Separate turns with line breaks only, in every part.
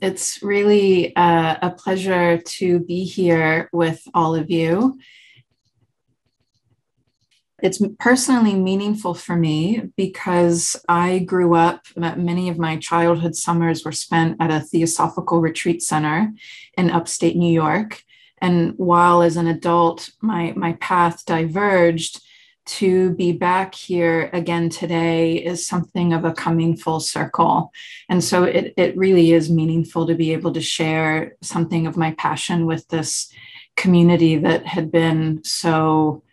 It's really a pleasure to be here with all of you. It's personally meaningful for me because I grew up, many of my childhood summers were spent at a Theosophical retreat center in upstate New York. And while as an adult, my path diverged, to be back here again today is something of a coming full circle. And so it really is meaningful to be able to share something of my passion with this community that had been so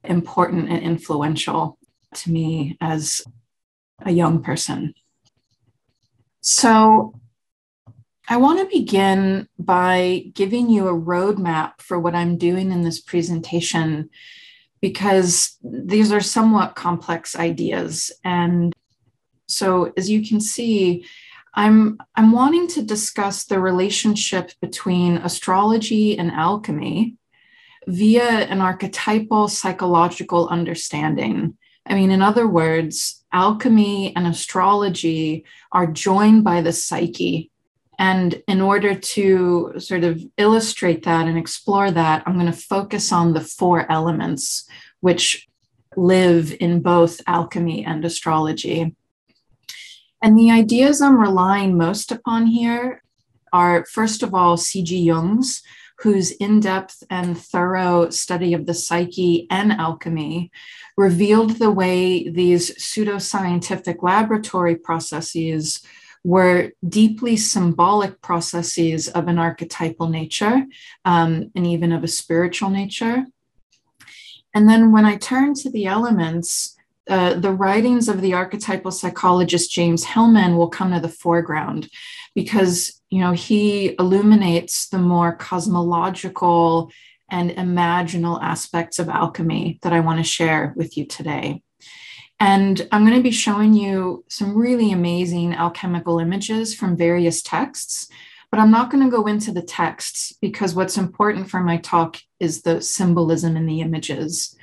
important and influential to me as a young person. So I want to begin by giving you a roadmap for what I'm doing in this presentation, because these are somewhat complex ideas. And so as you can see, I'm wanting to discuss the relationship between astrology and alchemy via an archetypal psychological understanding. I mean, in other words, alchemy and astrology are joined by the psyche. And in order to sort of illustrate that and explore that, I'm going to focus on the four elements which live in both alchemy and astrology. And the ideas I'm relying most upon here are, first of all, C.G. Jung's, whose in-depth and thorough study of the psyche and alchemy revealed the way these pseudoscientific laboratory processes were deeply symbolic processes of an archetypal nature, and even of a spiritual nature. And then when I turn to the elements, the writings of the archetypal psychologist James Hillman will come to the foreground because, he illuminates the more cosmological and imaginal aspects of alchemy that I want to share with you today. And I'm going to be showing you some really amazing alchemical images from various texts, but I'm not going to go into the texts because what's important for my talk is the symbolism in the images.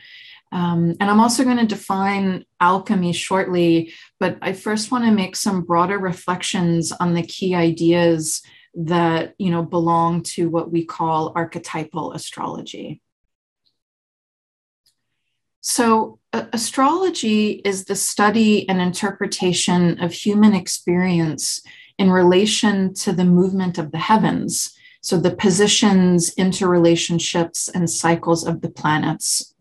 And I'm also going to define alchemy shortly, but I first want to make some broader reflections on the key ideas that, belong to what we call archetypal astrology. So astrology is the study and interpretation of human experience in relation to the movement of the heavens. So the positions, interrelationships, and cycles of the planets.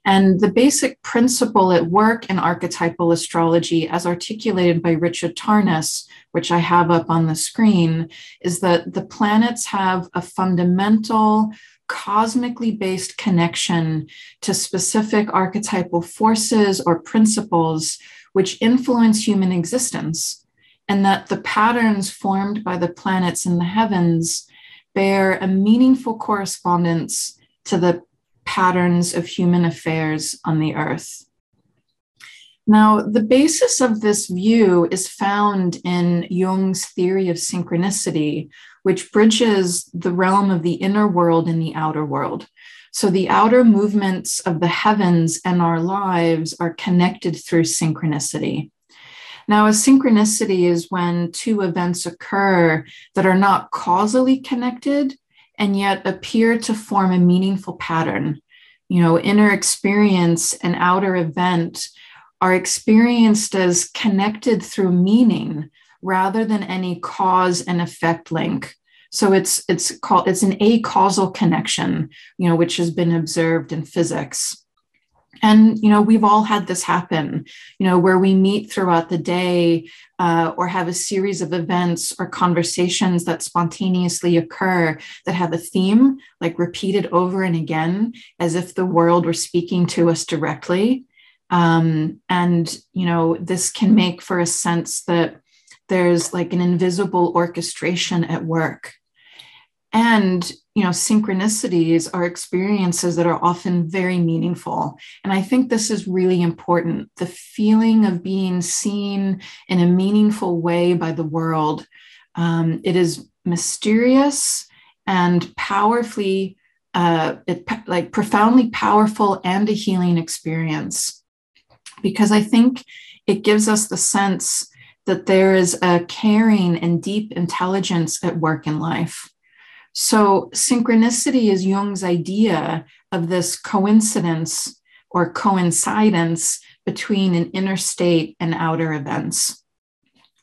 And the basic principle at work in archetypal astrology, as articulated by Richard Tarnas, which I have up on the screen, is that the planets have a fundamental cosmically based connection to specific archetypal forces or principles which influence human existence, and that the patterns formed by the planets in the heavens bear a meaningful correspondence to the patterns of human affairs on the earth. Now, the basis of this view is found in Jung's theory of synchronicity, which bridges the realm of the inner world and the outer world. So the outer movements of the heavens and our lives are connected through synchronicity. Now, a synchronicity is when two events occur that are not causally connected and yet appear to form a meaningful pattern. Inner experience and outer event are experienced as connected through meaning rather than any cause and effect link. So it's an acausal connection, which has been observed in physics. And, we've all had this happen, where we meet throughout the day or have a series of events or conversations that spontaneously occur that have a theme, like repeated over and again, as if the world were speaking to us directly. This can make for a sense that there's like an invisible orchestration at work. And, synchronicities are experiences that are often very meaningful. And I think this is really important. The feeling of being seen in a meaningful way by the world. It is mysterious and powerfully, profoundly powerful and a healing experience. Because I think it gives us the sense that there is a caring and deep intelligence at work in life. So synchronicity is Jung's idea of this coincidence or coincidence between an inner state and outer events.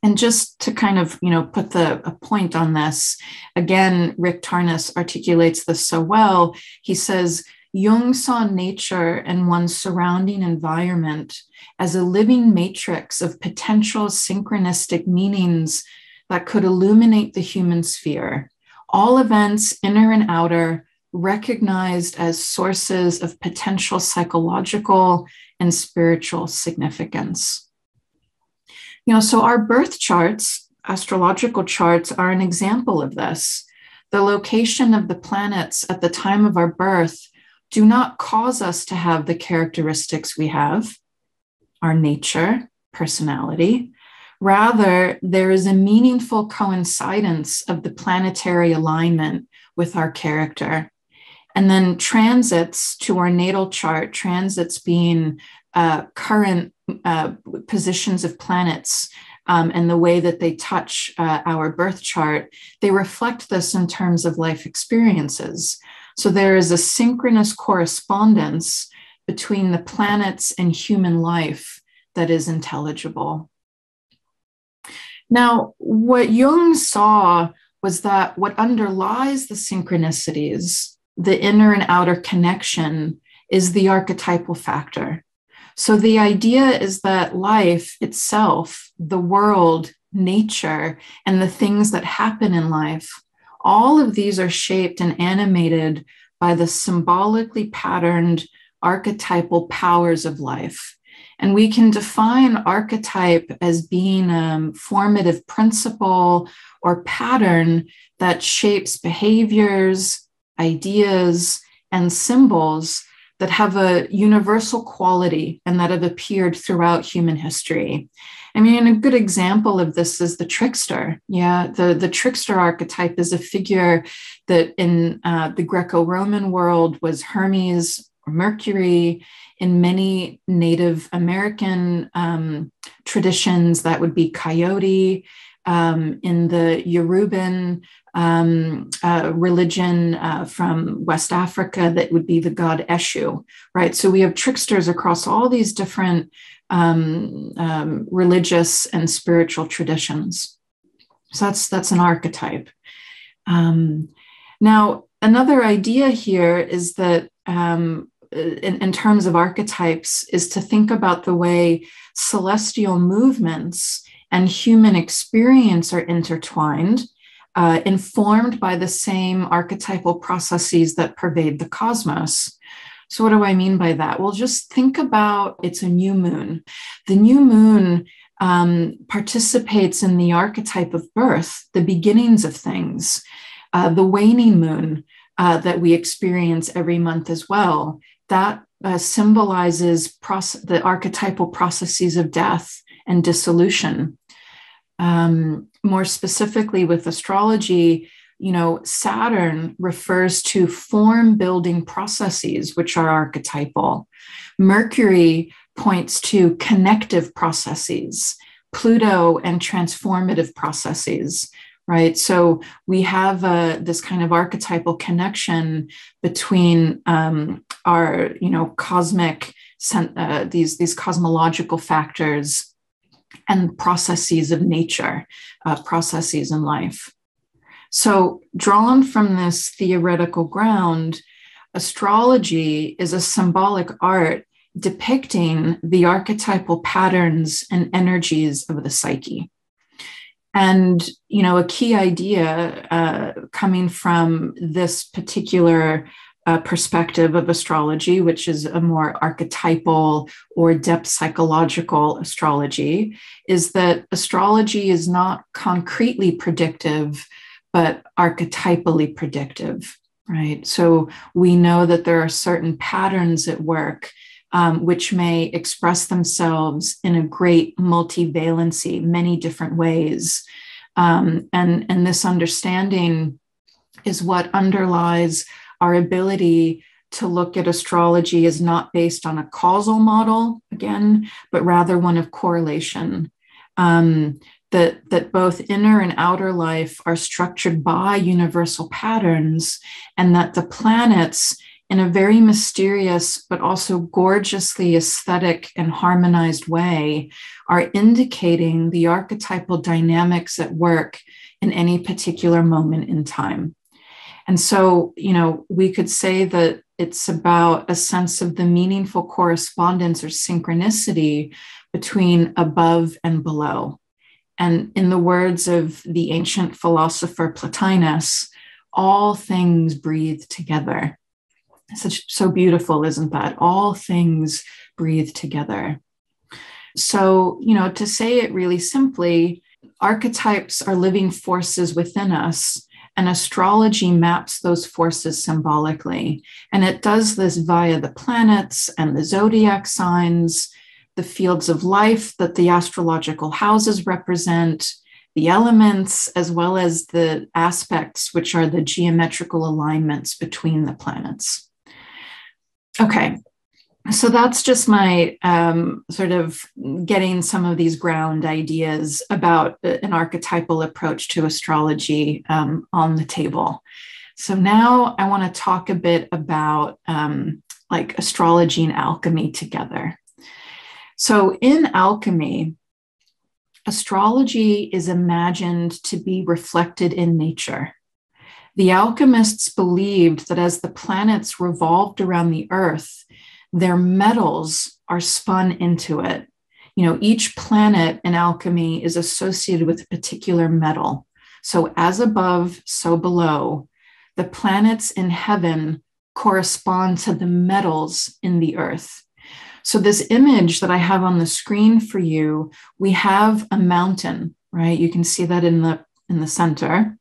And just to kind of, put a point on this, again, Rick Tarnas articulates this so well. He says, Jung saw nature and one's surrounding environment as a living matrix of potential synchronistic meanings that could illuminate the human sphere. All events, inner and outer, recognized as sources of potential psychological and spiritual significance. So our birth charts, astrological charts, are an example of this. The location of the planets at the time of our birth do not cause us to have the characteristics we have, our nature, personality. Rather, there is a meaningful coincidence of the planetary alignment with our character. And then transits to our natal chart, transits being current positions of planets and the way that they touch our birth chart, they reflect this in terms of life experiences. So there is a synchronous correspondence between the planets and human life that is intelligible. Now, what Jung saw was that what underlies the synchronicities, the inner and outer connection, is the archetypal factor. So the idea is that life itself, the world, nature, and the things that happen in life, all of these are shaped and animated by the symbolically patterned archetypal powers of life. And we can define archetype as being a formative principle or pattern that shapes behaviors, ideas, and symbols that have a universal quality and that have appeared throughout human history. I mean, a good example of this is the trickster. Yeah, the trickster archetype is a figure that in the Greco-Roman world was Hermes or Mercury. In many Native American traditions, that would be Coyote. In the Yoruban religion from West Africa, that would be the god Eshu, right? So we have tricksters across all these different religious and spiritual traditions. So that's an archetype. Now, another idea here is that in terms of archetypes is to think about the way celestial movements and human experience are intertwined, informed by the same archetypal processes that pervade the cosmos. So what do I mean by that? Well, just think about it's a new moon. The new moon participates in the archetype of birth, the beginnings of things, the waning moon that we experience every month as well. That symbolizes the archetypal processes of death and dissolution. More specifically with astrology, Saturn refers to form building processes, which are archetypal. Mercury points to connective processes, Pluto and transformative processes, right? So we have this kind of archetypal connection between our, cosmic, these cosmological factors and processes of nature, processes in life. So drawn from this theoretical ground, astrology is a symbolic art depicting the archetypal patterns and energies of the psyche. And, a key idea coming from this particular perspective of astrology, which is a more archetypal or depth psychological astrology, is that astrology is not concretely predictive, but archetypally predictive, right? So we know that there are certain patterns at work which may express themselves in a great multivalency, many different ways. And this understanding is what underlies our ability to look at astrology as not based on a causal model, again, but rather one of correlation. that both inner and outer life are structured by universal patterns, and that the planets, in a very mysterious but also gorgeously aesthetic and harmonized way, are indicating the archetypal dynamics at work in any particular moment in time. And so, we could say that it's about a sense of the meaningful correspondence or synchronicity between above and below. And in the words of the ancient philosopher Plotinus, all things breathe together. So beautiful, isn't that? All things breathe together. So, to say it really simply, archetypes are living forces within us, and astrology maps those forces symbolically. And it does this via the planets and the zodiac signs, the fields of life that the astrological houses represent, the elements, as well as the aspects, which are the geometrical alignments between the planets. Okay, so that's just my sort of getting some of these ground ideas about an archetypal approach to astrology on the table. So now I want to talk a bit about like astrology and alchemy together. So in alchemy, astrology is imagined to be reflected in nature. The alchemists believed that as the planets revolved around the earth, their metals are spun into it. Each planet in alchemy is associated with a particular metal. So as above, so below, the planets in heaven correspond to the metals in the earth. So this image that I have on the screen for you, we have a mountain, right? You can see that in the center,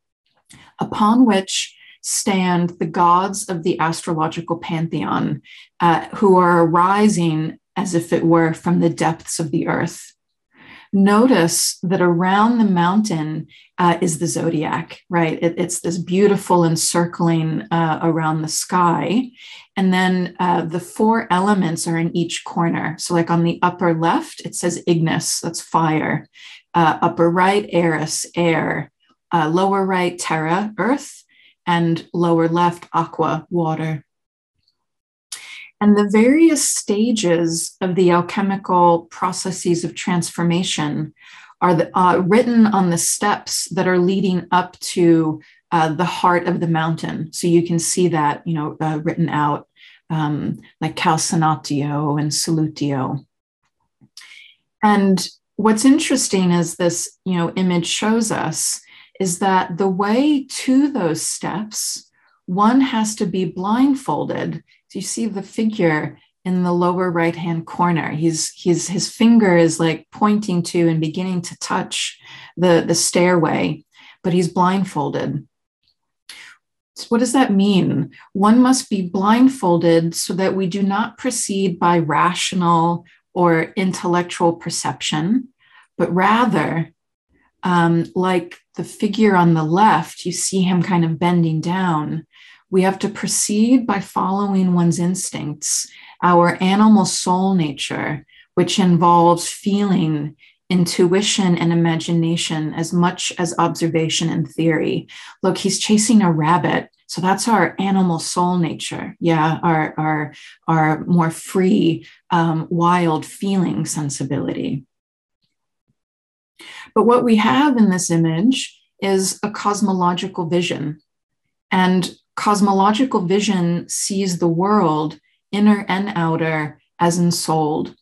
upon which stand the gods of the astrological pantheon, who are arising as if it were from the depths of the earth. Notice that around the mountain is the zodiac, right? It's this beautiful encircling around the sky. And then the four elements are in each corner. So like on the upper left, it says Ignis, that's fire. Upper right, Eris, air. Lower right, Terra, earth. And lower left, Aqua, water. And the various stages of the alchemical processes of transformation are written on the steps that are leading up to the heart of the mountain. So you can see that, written out like calcinatio and solutio. And what's interesting as this, image shows us is that the way to those steps, one has to be blindfolded. So you see the figure in the lower right-hand corner. His finger is like pointing to and beginning to touch the stairway, but he's blindfolded. So what does that mean? One must be blindfolded so that we do not proceed by rational or intellectual perception, but rather, like the figure on the left, you see him kind of bending down. We have to proceed by following one's instincts, our animal soul nature, which involves feeling, intuition, and imagination as much as observation and theory. Look, he's chasing a rabbit. So that's our animal soul nature. Yeah, our more free, wild feeling sensibility. But what we have in this image is a cosmological vision. And cosmological vision sees the world, inner and outer, as ensouled,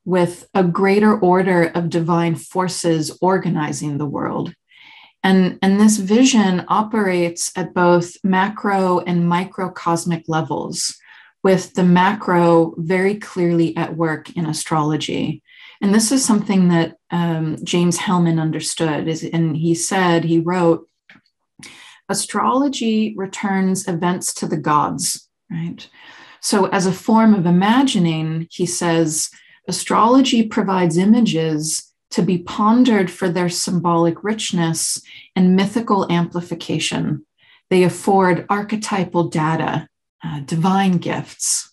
with a greater order of divine forces organizing the world. And this vision operates at both macro and microcosmic levels, with the macro very clearly at work in astrology. And this is something that James Hellman understood, and he wrote, astrology returns events to the gods, right? So as a form of imagining, he says, astrology provides images to be pondered for their symbolic richness and mythical amplification. They afford archetypal data, divine gifts.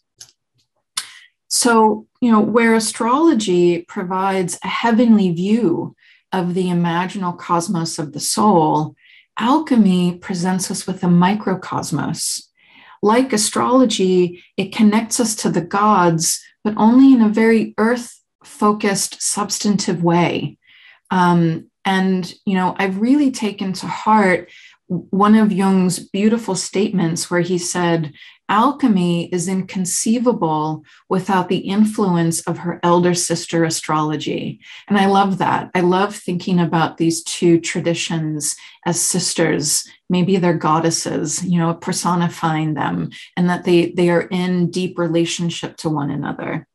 So, where astrology provides a heavenly view of the imaginal cosmos of the soul, alchemy presents us with a microcosmos. Like astrology, it connects us to the gods, but only in a very earth-focused, substantive way. I've really taken to heart one of Jung's beautiful statements where he said, alchemy is inconceivable without the influence of her elder sister astrology. And I love that. I love thinking about these two traditions as sisters. Maybe they're goddesses, personifying them, and that they are in deep relationship to one another.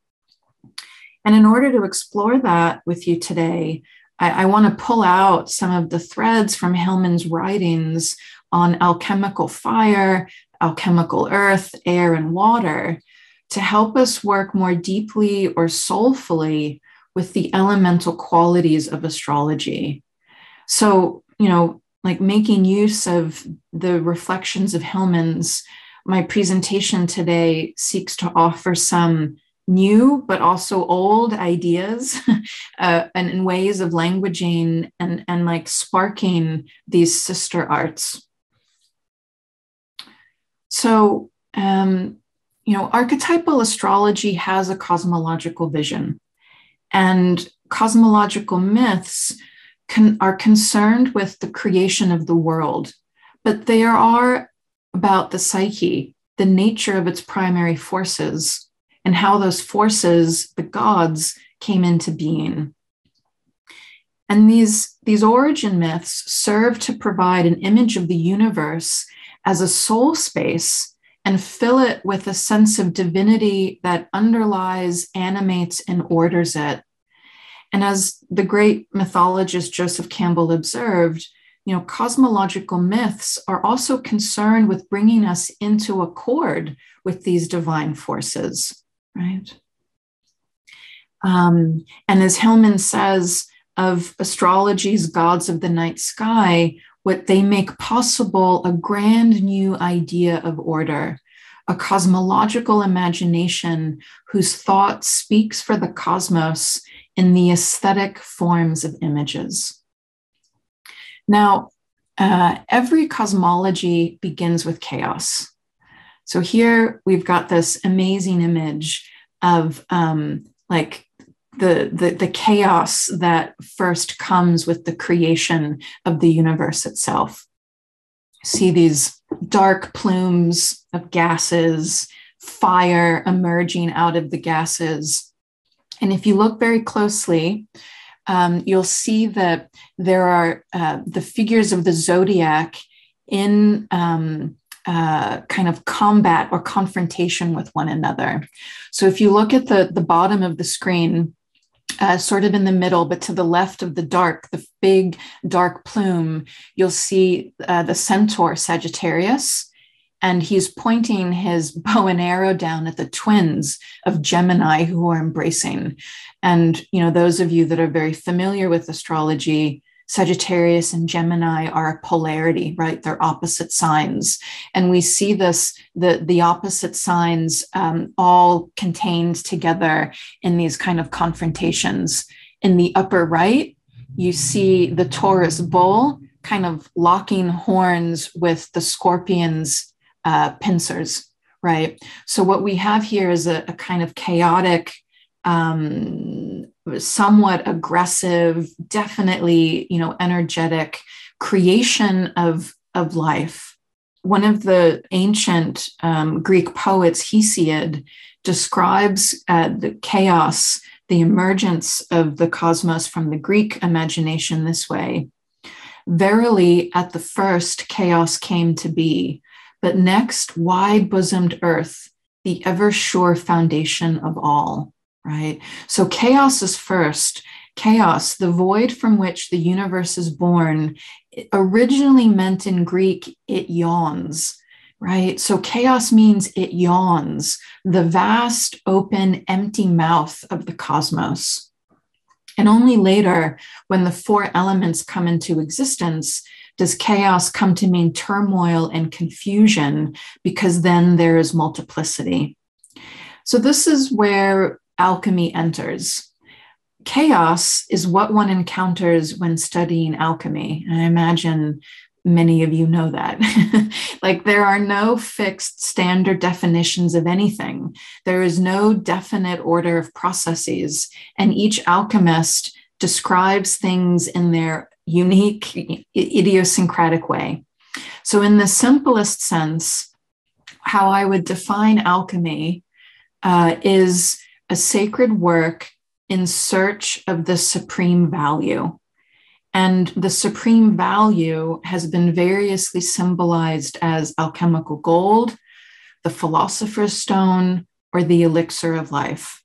And in order to explore that with you today, I want to pull out some of the threads from Hillman's writings on alchemical fire, alchemical earth, air, and water to help us work more deeply or soulfully with the elemental qualities of astrology. So, like making use of the reflections of Hillman's, my presentation today seeks to offer some new but also old ideas and ways of languaging and like sparking these sister arts. So, archetypal astrology has a cosmological vision, and cosmological myths are concerned with the creation of the world, but they are about the psyche, the nature of its primary forces, and how those forces, the gods, came into being. And these origin myths serve to provide an image of the universe as a soul space and fill it with a sense of divinity that underlies, animates, and orders it. And as the great mythologist Joseph Campbell observed, cosmological myths are also concerned with bringing us into accord with these divine forces. Right. And as Hillman says of astrology's gods of the night sky, what they make possible a grand new idea of order, a cosmological imagination whose thought speaks for the cosmos in the aesthetic forms of images. Now, every cosmology begins with chaos. So here we've got this amazing image of the chaos that first comes with the creation of the universe itself. See these dark plumes of gases, fire emerging out of the gases. And if you look very closely, you'll see that there are the figures of the zodiac in kind of combat or confrontation with one another. So if you look at the bottom of the screen, sort of in the middle, but to the left of the big dark plume, you'll see the centaur Sagittarius, and he's pointing his bow and arrow down at the twins of Gemini who are embracing. And, those of you that are very familiar with astrology, Sagittarius and Gemini are a polarity, right? They're opposite signs. And we see this, the opposite signs all contained together in these kind of confrontations. In the upper right, you see the Taurus bull kind of locking horns with the Scorpion's pincers, right? So what we have here is a kind of chaotic, somewhat aggressive, definitely, energetic creation of life. One of the ancient Greek poets, Hesiod, describes the chaos, the emergence of the cosmos from the Greek imagination this way. Verily, at the first, chaos came to be, but next, wide-bosomed earth, the ever-sure foundation of all. Right? So chaos is first. Chaos, the void from which the universe is born, originally meant in Greek, it yawns, right? So chaos means it yawns, the vast, open, empty mouth of the cosmos. And only later, when the four elements come into existence, does chaos come to mean turmoil and confusion, because then there is multiplicity. So this is where alchemy enters. chaos is what one encounters when studying alchemy. And I imagine many of you know that. Like, there are no fixed standard definitions of anything. There is no definite order of processes, and each alchemist describes things in their unique, idiosyncratic way. So in the simplest sense, how I would define alchemy is a sacred work in search of the supreme value. And the supreme value has been variously symbolized as alchemical gold, the philosopher's stone, or the elixir of life.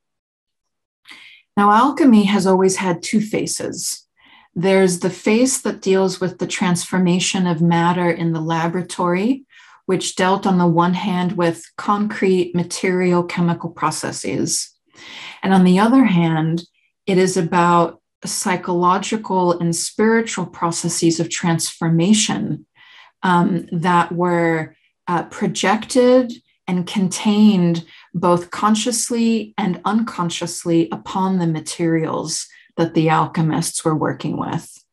Now, alchemy has always had two faces. There's the face that deals with the transformation of matter in the laboratory, which dealt on the one hand with concrete material chemical processes. And on the other hand, it is about psychological and spiritual processes of transformation that were projected and contained both consciously and unconsciously upon the materials that the alchemists were working with.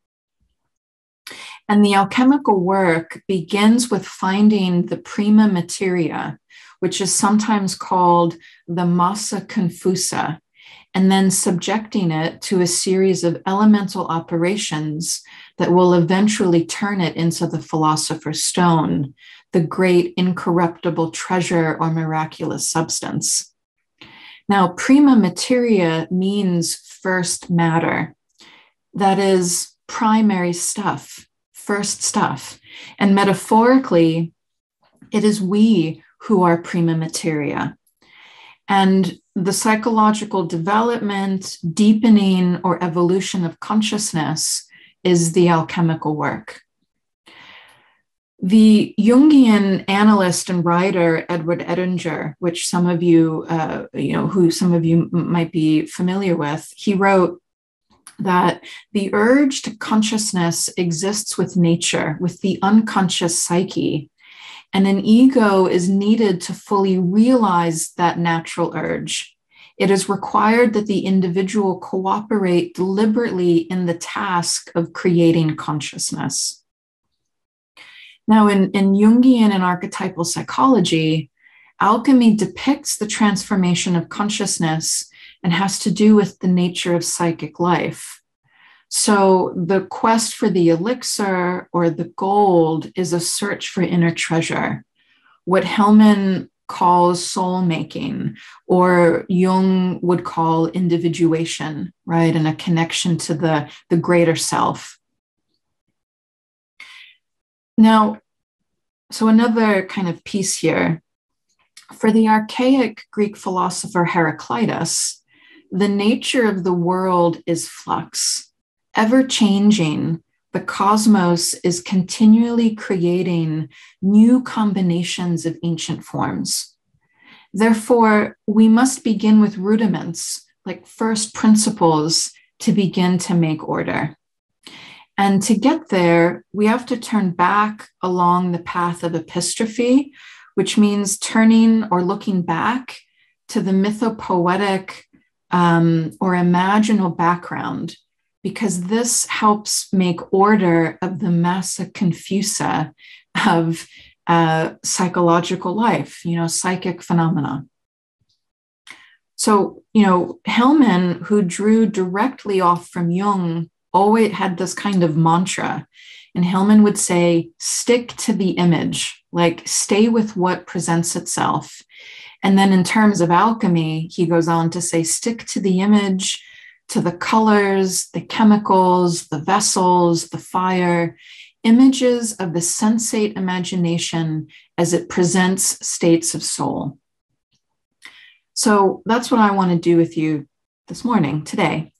And the alchemical work begins with finding the prima materia, which is sometimes called the massa confusa, and then subjecting it to a series of elemental operations that will eventually turn it into the philosopher's stone, the great incorruptible treasure or miraculous substance. Now, prima materia means first matter. That is primary stuff, first stuff. And metaphorically, it is we who are prima materia. And the psychological development, deepening, or evolution of consciousness is the alchemical work. The Jungian analyst and writer Edward Edinger, which some of you, who some of you might be familiar with, he wrote that the urge to consciousness exists with nature, with the unconscious psyche, and an ego is needed to fully realize that natural urge. It is required that the individual cooperate deliberately in the task of creating consciousness. Now, in Jungian and archetypal psychology, alchemy depicts the transformation of consciousness and has to do with the nature of psychic life. So the quest for the elixir or the gold is a search for inner treasure, what Hellman calls soul making, or Jung would call individuation, right? And a connection to the greater self. Now, so another kind of piece here. For the archaic Greek philosopher Heraclitus, the nature of the world is flux. Ever changing, the cosmos is continually creating new combinations of ancient forms. Therefore, we must begin with rudiments, like first principles, to begin to make order. And to get there, we have to turn back along the path of epistrophe, which means turning or looking back to the mythopoetic or imaginal background, because this helps make order of the massa confusa of psychological life, psychic phenomena. So, Hellman, who drew directly off from Jung, always had this kind of mantra. And Hellman would say, stick to the image, like stay with what presents itself. And then in terms of alchemy, he goes on to say, stick to the image, to the colors, the chemicals, the vessels, the fire, images of the sensate imagination as it presents states of soul. So that's what I want to do with you this morning, today.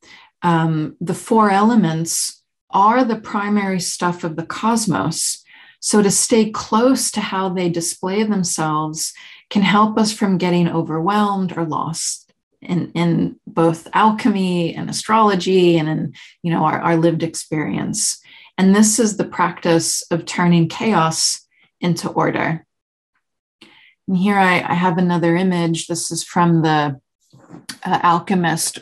The four elements are the primary stuff of the cosmos. So to stay close to how they display themselves can help us from getting overwhelmed or lost in both alchemy and astrology and in our lived experience. And this is the practice of turning chaos into order. And here I have another image. This is from the alchemist,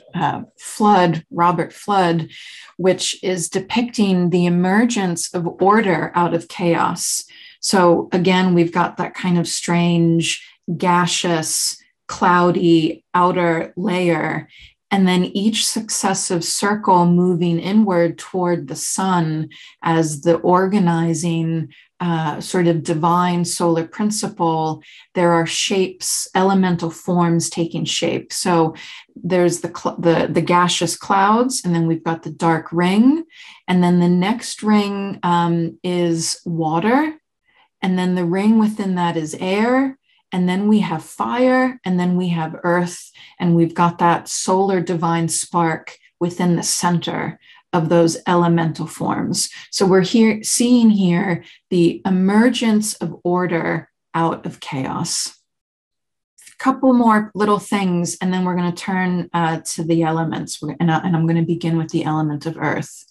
Robert Flood, which is depicting the emergence of order out of chaos. So again, we've got that kind of strange, gaseous, cloudy outer layer, and then each successive circle moving inward toward the sun as the organizing sort of divine solar principle. There are shapes, elemental forms taking shape. So there's the gaseous clouds, and then we've got the dark ring, and then the next ring is water, and then the ring within that is air, and then we have fire, and then we have earth, and we've got that solar divine spark within the center of those elemental forms. So we're seeing here the emergence of order out of chaos. A couple more little things, and then we're going to turn to the elements, and I'm going to begin with the element of earth.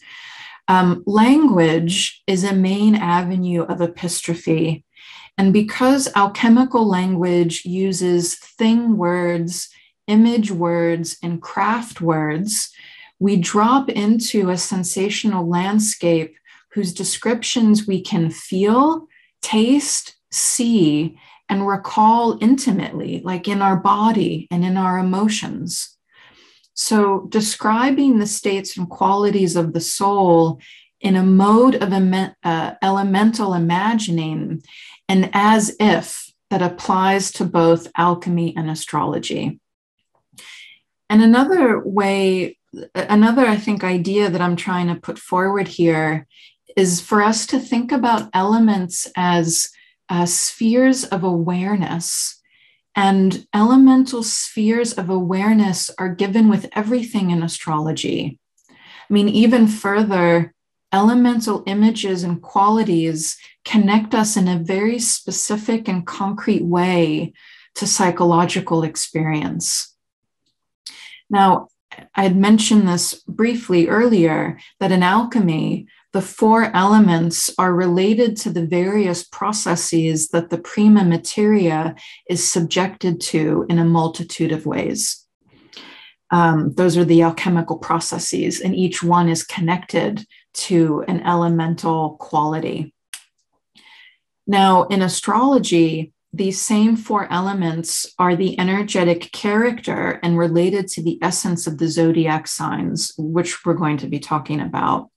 Language is a main avenue of epistrophy. And because alchemical language uses thing words, image words, and craft words, we drop into a sensational landscape whose descriptions we can feel, taste, see, and recall intimately, like in our body and in our emotions. So describing the states and qualities of the soul in a mode of elemental imagining and as if that applies to both alchemy and astrology. And another, I think, idea that I'm trying to put forward here is for us to think about elements as spheres of awareness. And elemental spheres of awareness are given with everything in astrology. I mean, even further, elemental images and qualities connect us in a very specific and concrete way to psychological experience. Now, I had mentioned this briefly earlier, that in alchemy, the four elements are related to the various processes that the prima materia is subjected to in a multitude of ways. Those are the alchemical processes, and each one is connected to an elemental quality. Now, in astrology, these same four elements are the energetic character and related to the essence of the zodiac signs, which we're going to be talking about,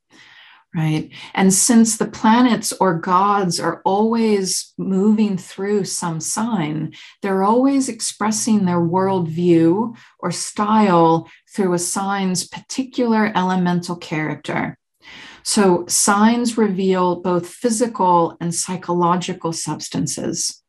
right? And since the planets or gods are always moving through some sign, they're always expressing their worldview or style through a sign's particular elemental character. So signs reveal both physical and psychological substances.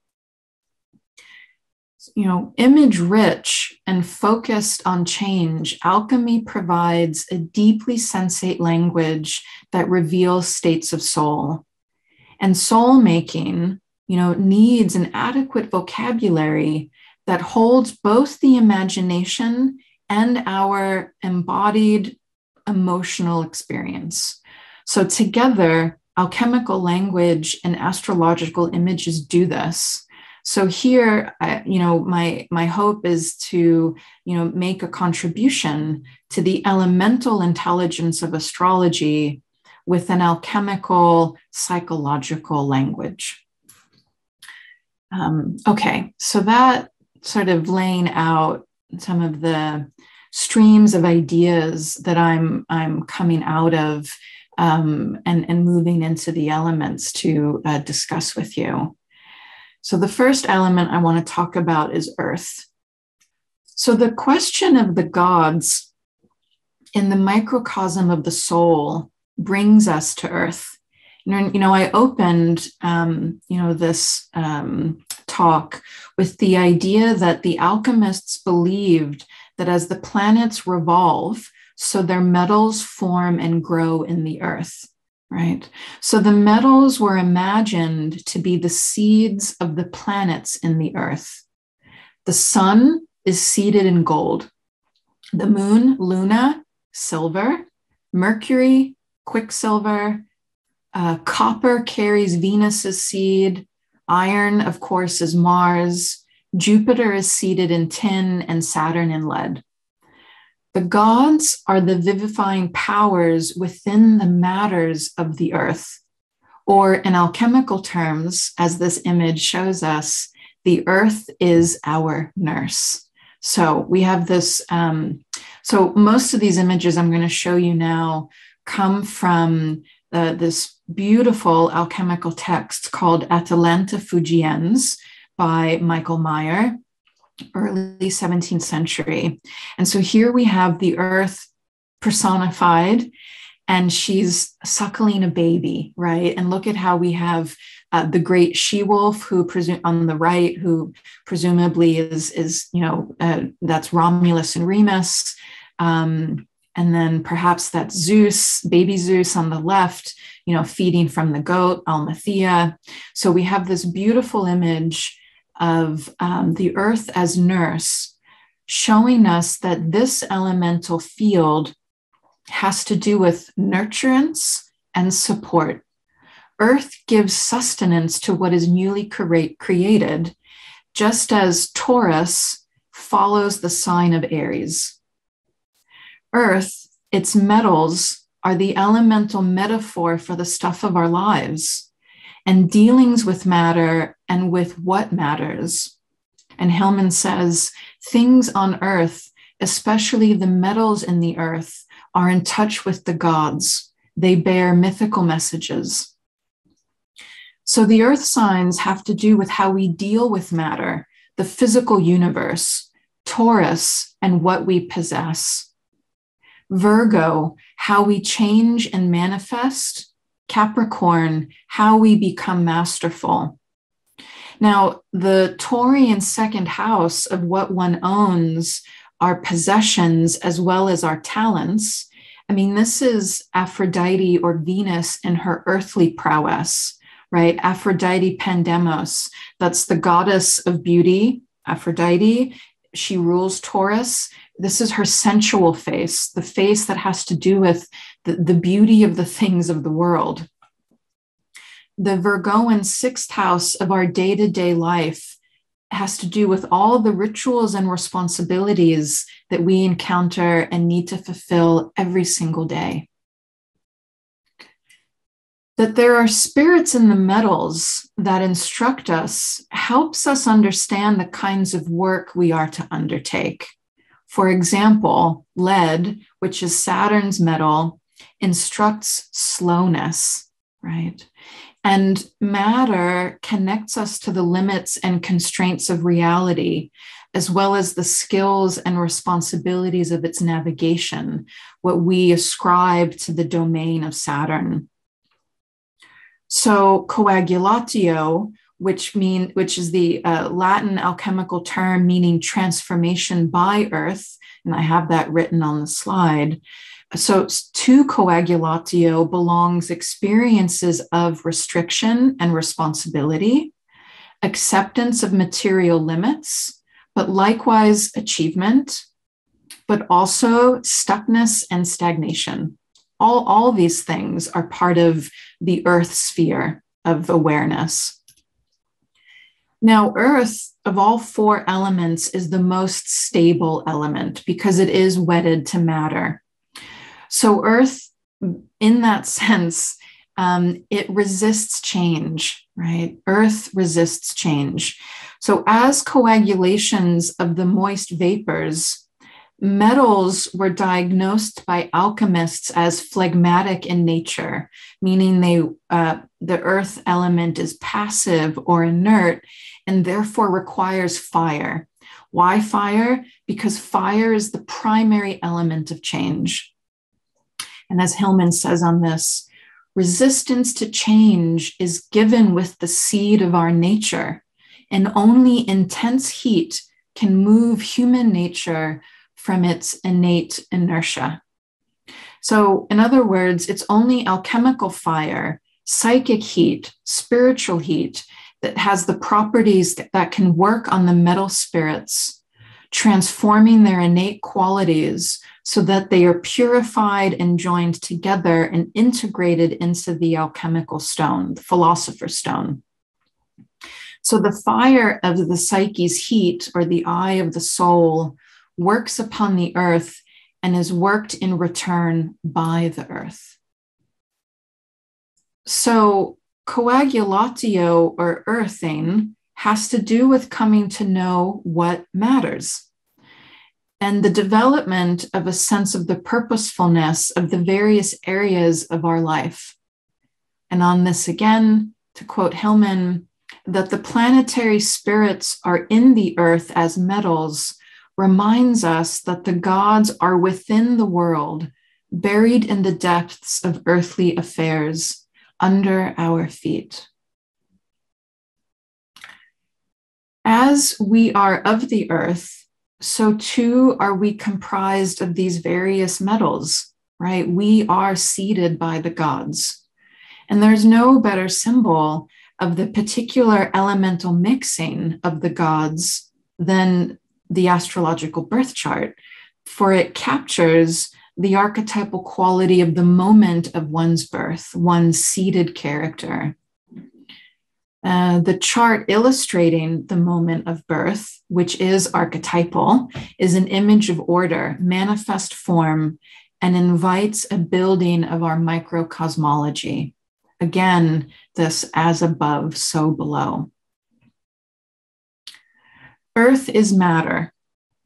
Image rich and focused on change, alchemy provides a deeply sensate language that reveals states of soul. And soul making, needs an adequate vocabulary that holds both the imagination and our embodied emotional experience. So together, alchemical language and astrological images do this. So here, my hope is to, make a contribution to the elemental intelligence of astrology with an alchemical psychological language. Okay, so that sort of laying out some of the streams of ideas that I'm coming out of and moving into the elements to discuss with you. So the first element I want to talk about is earth. So the question of the gods in the microcosm of the soul brings us to earth. I opened, this talk with the idea that the alchemists believed that as the planets revolve, so their metals form and grow in the earth. Right. So the metals were imagined to be the seeds of the planets in the earth. The sun is seeded in gold. The moon, Luna, silver. Mercury, quicksilver. Copper carries Venus's seed. Iron, of course, is Mars. Jupiter is seated in tin and Saturn in lead. The gods are the vivifying powers within the matters of the earth, or in alchemical terms, as this image shows us, the earth is our nurse. So we have this, so most of these images I'm going to show you now come from this beautiful alchemical text called Atalanta Fugiens by Michael Meyer, early 17th century. And so here we have the earth personified, and she's suckling a baby, right? And look at how we have the great she-wolf who on the right, who presumably is that's Romulus and Remus. And then perhaps that's Zeus, baby Zeus on the left, feeding from the goat, Almathea. So we have this beautiful image of the earth as nurse, showing us that this elemental field has to do with nurturance and support. Earth gives sustenance to what is newly created, just as Taurus follows the sign of Aries. Earth, its metals, are the elemental metaphor for the stuff of our lives and dealings with matter and with what matters. And Hillman says, things on earth, especially the metals in the earth, are in touch with the gods. They bear mythical messages. So the earth signs have to do with how we deal with matter, the physical universe, Taurus, and what we possess. Virgo, how we change and manifest. Capricorn, how we become masterful. Now, the Taurian second house of what one owns, our possessions as well as our talents. I mean, this is Aphrodite or Venus in her earthly prowess, right? Aphrodite Pandemos, that's the goddess of beauty, Aphrodite. She rules Taurus. This is her sensual face, the face that has to do with the beauty of the things of the world. The Virgoan sixth house of our day-to-day life has to do with all the rituals and responsibilities that we encounter and need to fulfill every single day. That there are spirits in the metals that instruct us helps us understand the kinds of work we are to undertake. For example, lead, which is Saturn's metal, instructs slowness, right? And matter connects us to the limits and constraints of reality, as well as the skills and responsibilities of its navigation, what we ascribe to the domain of Saturn. So coagulatio, which is the Latin alchemical term meaning transformation by earth, and I have that written on the slide. So to coagulatio belongs experiences of restriction and responsibility, acceptance of material limits, but likewise achievement, but also stuckness and stagnation. All these things are part of the earth sphere of awareness. Now, earth, of all four elements, is the most stable element because it is wedded to matter. So earth, in that sense, it resists change, right? Earth resists change. So as coagulations of the moist vapors, metals were diagnosed by alchemists as phlegmatic in nature, meaning the earth element is passive or inert and therefore requires fire. Why fire? Because fire is the primary element of change. And as Hillman says on this, resistance to change is given with the seed of our nature, and only intense heat can move human nature from its innate inertia. So, in other words, it's only alchemical fire, psychic heat, spiritual heat that has the properties that can work on the metal spirits, transforming their innate qualities so that they are purified and joined together and integrated into the alchemical stone, the philosopher's stone. So the fire of the psyche's heat, or the eye of the soul, works upon the earth and is worked in return by the earth. So coagulatio, or earthing, has to do with coming to know what matters and the development of a sense of the purposefulness of the various areas of our life. And on this again, to quote Hillman, that the planetary spirits are in the earth as metals reminds us that the gods are within the world, buried in the depths of earthly affairs, under our feet. As we are of the earth, so too are we comprised of these various metals, right? We are seeded by the gods. And there's no better symbol of the particular elemental mixing of the gods than the astrological birth chart, for it captures the archetypal quality of the moment of one's birth, one's seeded character. The chart illustrating the moment of birth, which is archetypal, is an image of order, manifest form, and invites a building of our micro-cosmology. Again, this as above, so below. Earth is matter,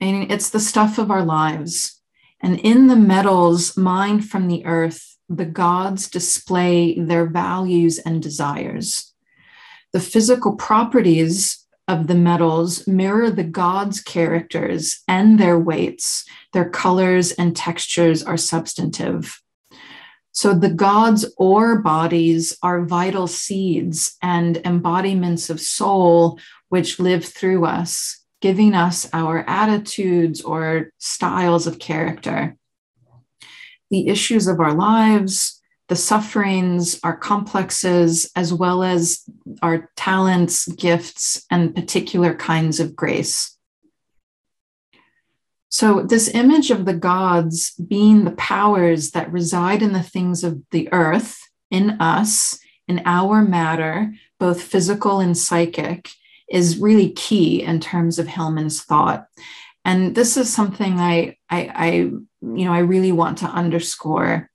and it's the stuff of our lives. And in the metals mined from the earth, the gods display their values and desires. The physical properties of the metals mirror the gods' characters and their weights. Their colors and textures are substantive. So the gods' ore bodies are vital seeds and embodiments of soul which live through us, giving us our attitudes or styles of character. The issues of our lives, the sufferings, our complexes, as well as our talents, gifts, and particular kinds of grace. So this image of the gods being the powers that reside in the things of the earth, in us, in our matter, both physical and psychic, is really key in terms of Hillman's thought. And this is something I really want to underscore,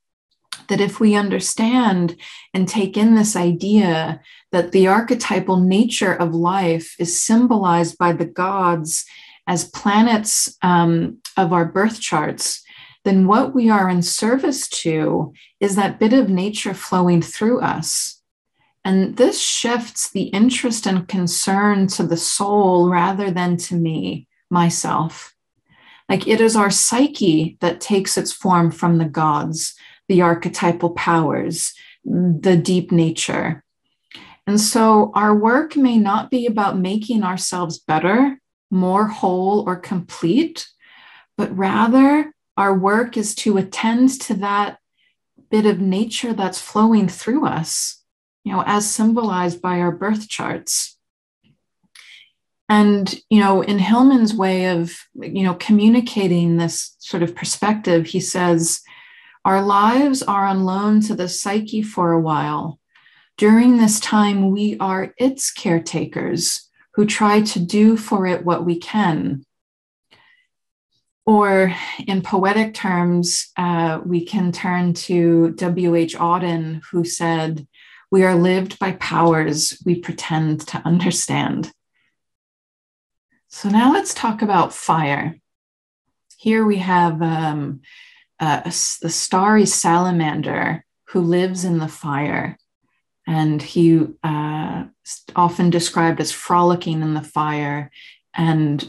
that if we understand and take in this idea that the archetypal nature of life is symbolized by the gods as planets of our birth charts, then what we are in service to is that bit of nature flowing through us. And this shifts the interest and concern to the soul rather than to me, myself. Like it is our psyche that takes its form from the gods, the archetypal powers, the deep nature. And so our work may not be about making ourselves better, more whole or complete, but rather our work is to attend to that bit of nature that's flowing through us, as symbolized by our birth charts. And, in Hillman's way of, communicating this sort of perspective, he says, our lives are on loan to the psyche for a while. During this time, we are its caretakers who try to do for it what we can. Or in poetic terms, we can turn to W.H. Auden, who said, we are lived by powers we pretend to understand. So now let's talk about fire. Here we have the starry salamander who lives in the fire, and he often described as frolicking in the fire, and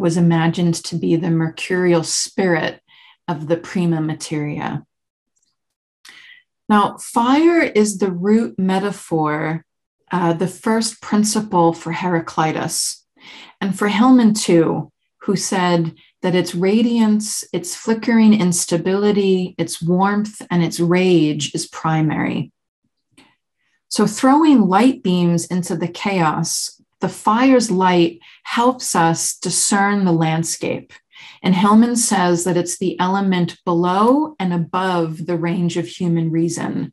was imagined to be the mercurial spirit of the prima materia. Now, fire is the root metaphor, the first principle for Heraclitus, and for Hillman too, who said that its radiance, its flickering instability, its warmth, and its rage is primary. So throwing light beams into the chaos, the fire's light helps us discern the landscape. And Hillman says that it's the element below and above the range of human reason,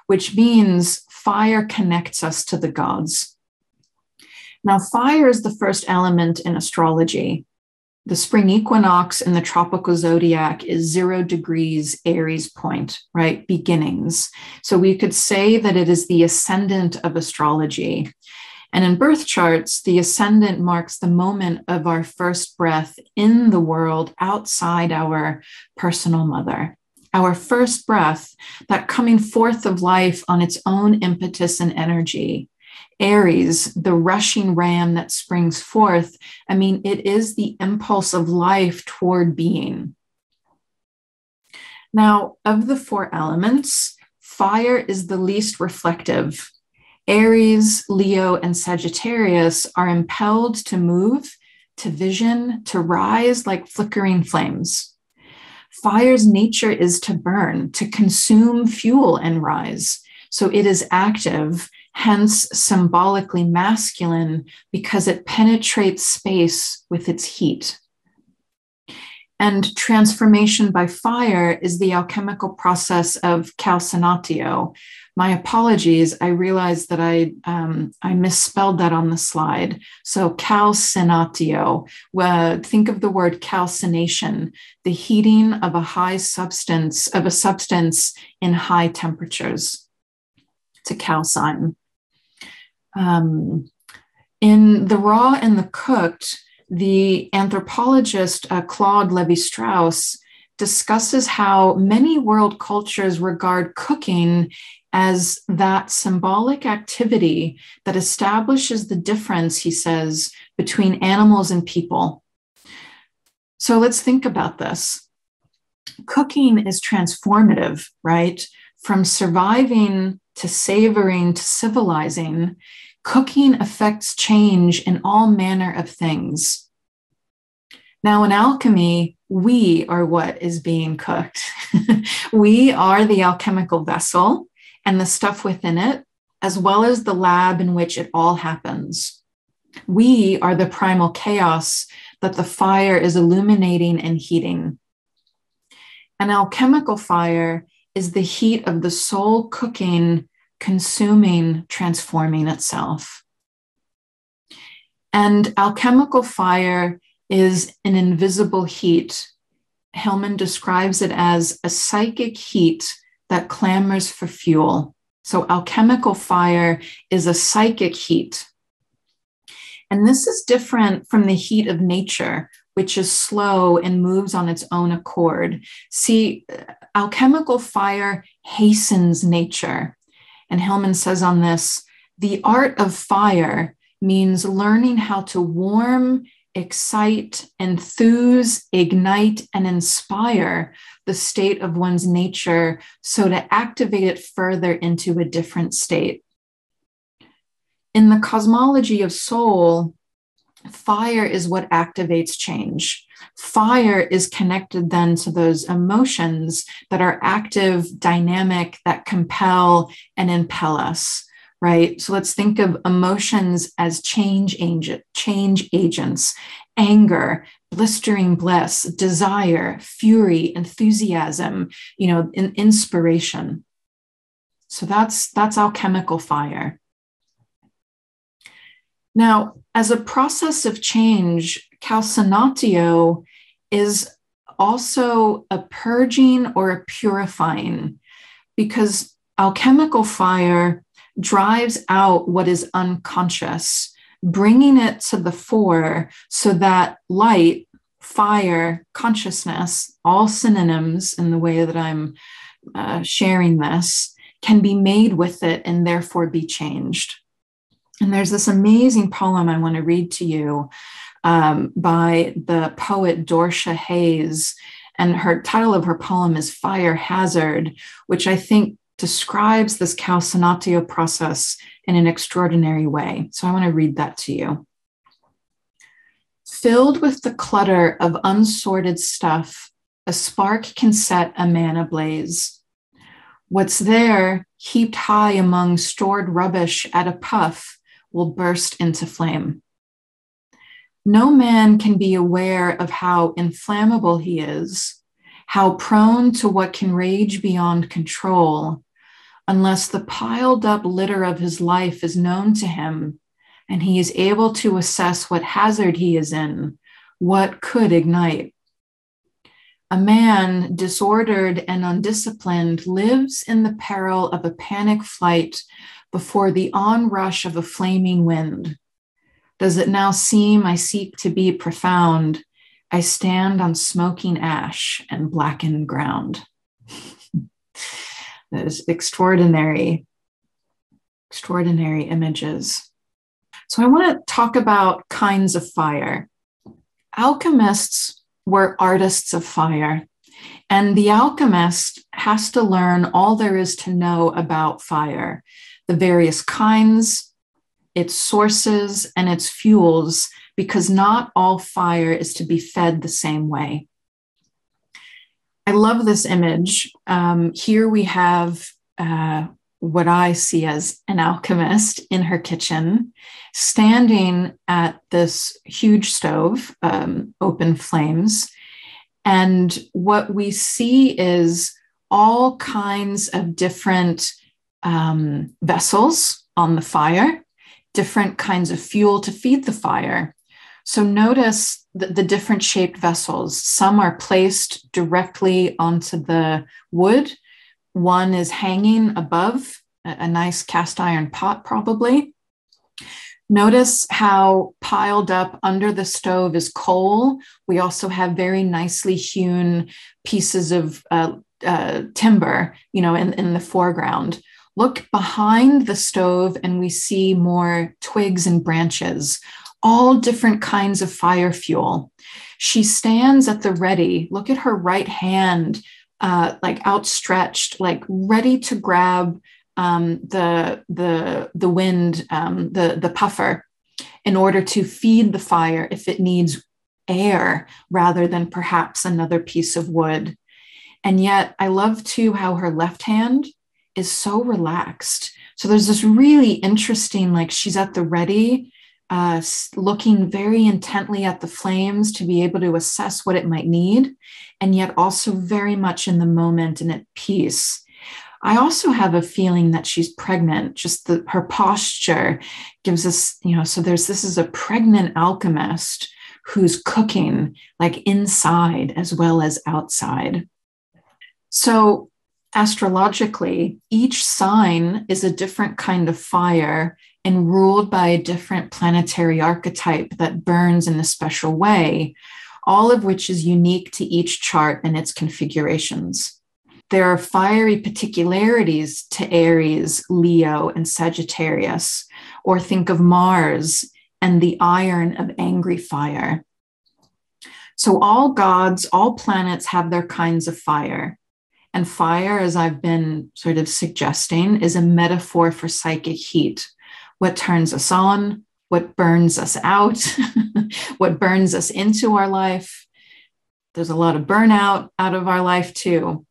which means fire connects us to the gods. Now, fire is the first element in astrology. The spring equinox in the tropical zodiac is 0 degrees Aries point, right? Beginnings. So we could say that it is the ascendant of astrology. And in birth charts, the ascendant marks the moment of our first breath in the world outside our personal mother. Our first breath, that coming forth of life on its own impetus and energy. Aries, the rushing ram that springs forth, I mean, it is the impulse of life toward being. Now, of the 4 elements, fire is the least reflective. Aries, Leo, and Sagittarius are impelled to move, to vision, to rise like flickering flames. Fire's nature is to burn, to consume fuel and rise. So it is active, hence symbolically masculine, because it penetrates space with its heat. And transformation by fire is the alchemical process of calcinatio. My apologies, I realized that I misspelled that on the slide. So calcinatio, think of the word calcination, the heating of a substance in high temperatures. To calcine. In The Raw and the Cooked, the anthropologist Claude Lévi-Strauss discusses how many world cultures regard cooking as that symbolic activity that establishes the difference, he says, between animals and people. So let's think about this. Cooking is transformative, right? From surviving to savoring to civilizing, cooking affects change in all manner of things. Now, in alchemy, we are what is being cooked. We are the alchemical vessel and the stuff within it, as well as the lab in which it all happens. We are the primal chaos that the fire is illuminating and heating. An alchemical fire is the heat of the soul cooking, consuming, transforming itself. And alchemical fire is an invisible heat. Hillman describes it as a psychic heat that clamors for fuel. So alchemical fire is a psychic heat. And this is different from the heat of nature, which is slow and moves on its own accord. See, alchemical fire hastens nature. And Hillman says on this, the art of fire means learning how to warm, excite, enthuse, ignite, and inspire the state of one's nature so to activate it further into a different state. In the cosmology of soul, fire is what activates change. Fire is connected then to those emotions that are active, dynamic, that compel and impel us, right? So let's think of emotions as change agents, anger, blistering bliss, desire, fury, enthusiasm, inspiration. So that's alchemical fire. Now, as a process of change, calcinatio is also a purging or a purifying, because alchemical fire drives out what is unconscious, bringing it to the fore so that light, fire, consciousness, all synonyms in the way that I'm sharing this, can be made with it and therefore be changed. And there's this amazing poem I want to read to you by the poet Dorsha Hayes. And her title of her poem is Fire Hazard, which I think describes this calcinatio process in an extraordinary way. So I want to read that to you. Filled with the clutter of unsorted stuff, a spark can set a man ablaze. What's there, heaped high among stored rubbish at a puff, will burst into flame. No man can be aware of how inflammable he is, how prone to what can rage beyond control, unless the piled up litter of his life is known to him and he is able to assess what hazard he is in, what could ignite. A man disordered and undisciplined lives in the peril of a panic flight before the onrush of a flaming wind. Does it now seem I seek to be profound? I stand on smoking ash and blackened ground. Those extraordinary images. So I want to talk about kinds of fire. Alchemists were artists of fire, and the alchemist has to learn all there is to know about fire, the various kinds, its sources, and its fuels, because not all fire is to be fed the same way. I love this image. Here we have what I see as an alchemist in her kitchen, standing at this huge stove, open flames. And what we see is all kinds of different vessels on the fire, different kinds of fuel to feed the fire. So notice the different shaped vessels. Some are placed directly onto the wood. One is hanging above a nice cast iron pot, probably. Notice how piled up under the stove is coal. We also have very nicely hewn pieces of timber, in the foreground. Look behind the stove and we see more twigs and branches, all different kinds of fire fuel. She stands at the ready. Look at her right hand, like outstretched, like ready to grab the wind, the puffer, in order to feed the fire if it needs air rather than perhaps another piece of wood. And yet I love too how her left hand is so relaxed. So there's this really interesting, like she's at the ready, looking very intently at the flames to be able to assess what it might need, and yet also very much in the moment and at peace. I also have a feeling that she's pregnant. Just her posture gives us, so this is a pregnant alchemist who's cooking like inside as well as outside. So astrologically, each sign is a different kind of fire and ruled by a different planetary archetype that burns in a special way, all of which is unique to each chart and its configurations. There are fiery particularities to Aries, Leo, and Sagittarius, or think of Mars and the iron of angry fire. So all gods, all planets have their kinds of fire. And fire, as I've been sort of suggesting, is a metaphor for psychic heat. What turns us on, what burns us out, what burns us into our life. There's a lot of burnout out of our life too.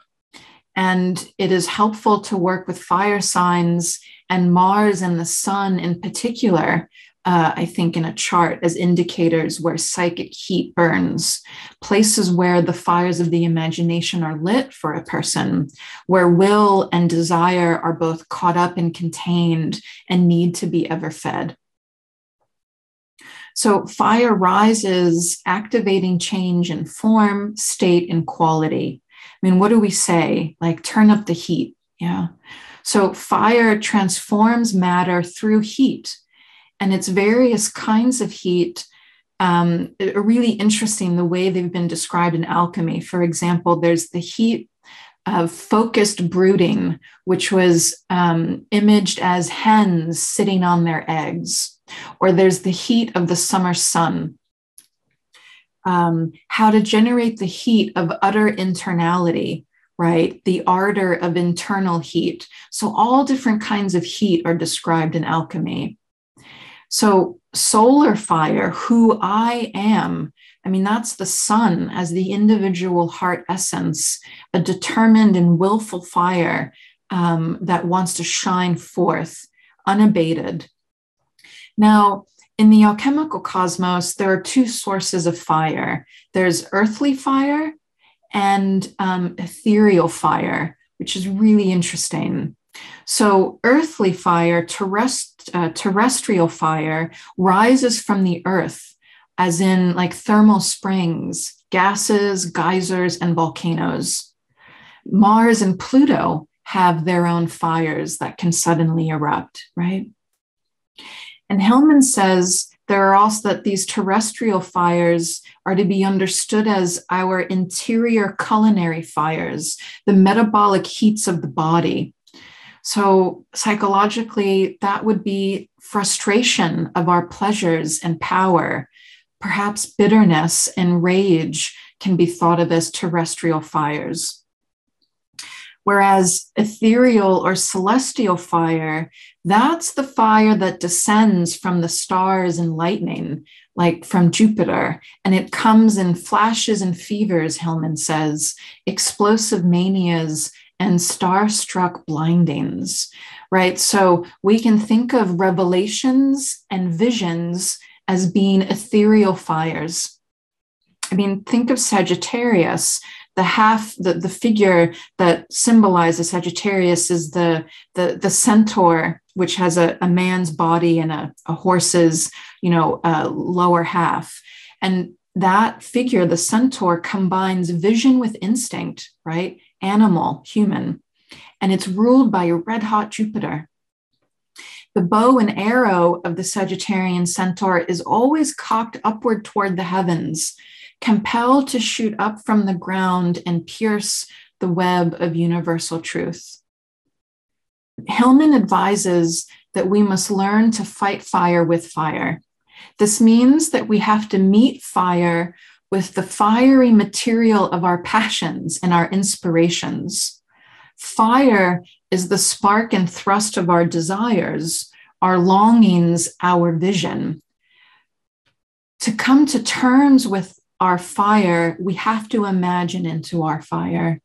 And it is helpful to work with fire signs and Mars and the sun in particular, I think in a chart as indicators where psychic heat burns, places where the fires of the imagination are lit for a person, where will and desire are both caught up and contained and need to be ever fed. So fire rises, activating change in form, state, and quality. I mean, what do we say? Like, turn up the heat. Yeah. So fire transforms matter through heat, and its various kinds of heat are really interesting the way they've been described in alchemy. For example, there's the heat of focused brooding, which was imaged as hens sitting on their eggs. Or there's the heat of the summer sun. How to generate the heat of utter internality, right? The ardor of internal heat. So all different kinds of heat are described in alchemy. So solar fire, who I am, I mean, that's the sun as the individual heart essence, a determined and willful fire that wants to shine forth unabated. Now, in the alchemical cosmos, there are two sources of fire. There's earthly fire and ethereal fire, which is really interesting. So earthly fire, terrestrial fire, rises from the earth, as in like thermal springs, gases, geysers, and volcanoes. Mars and Pluto have their own fires that can suddenly erupt, right? And Hillman says there are also that these terrestrial fires are to be understood as our interior culinary fires, the metabolic heats of the body. So psychologically, that would be frustration of our pleasures and power. Perhaps bitterness and rage can be thought of as terrestrial fires. Whereas ethereal or celestial fire, that's the fire that descends from the stars and lightning, like from Jupiter, and it comes in flashes and fevers, Hillman says, explosive manias and star-struck blindings, right? So we can think of revelations and visions as being ethereal fires. I mean, think of Sagittarius. The figure that symbolizes Sagittarius is the centaur, which has a man's body and a horse's, lower half. And that figure, the centaur, combines vision with instinct, right? Animal, human. And it's ruled by a red-hot Jupiter. The bow and arrow of the Sagittarian centaur is always cocked upward toward the heavens, compelled to shoot up from the ground and pierce the web of universal truth. Hillman advises that we must learn to fight fire with fire. This means that we have to meet fire with the fiery material of our passions and our inspirations. Fire is the spark and thrust of our desires, our longings, our vision. To come to terms with our fire, we have to imagine into our fire.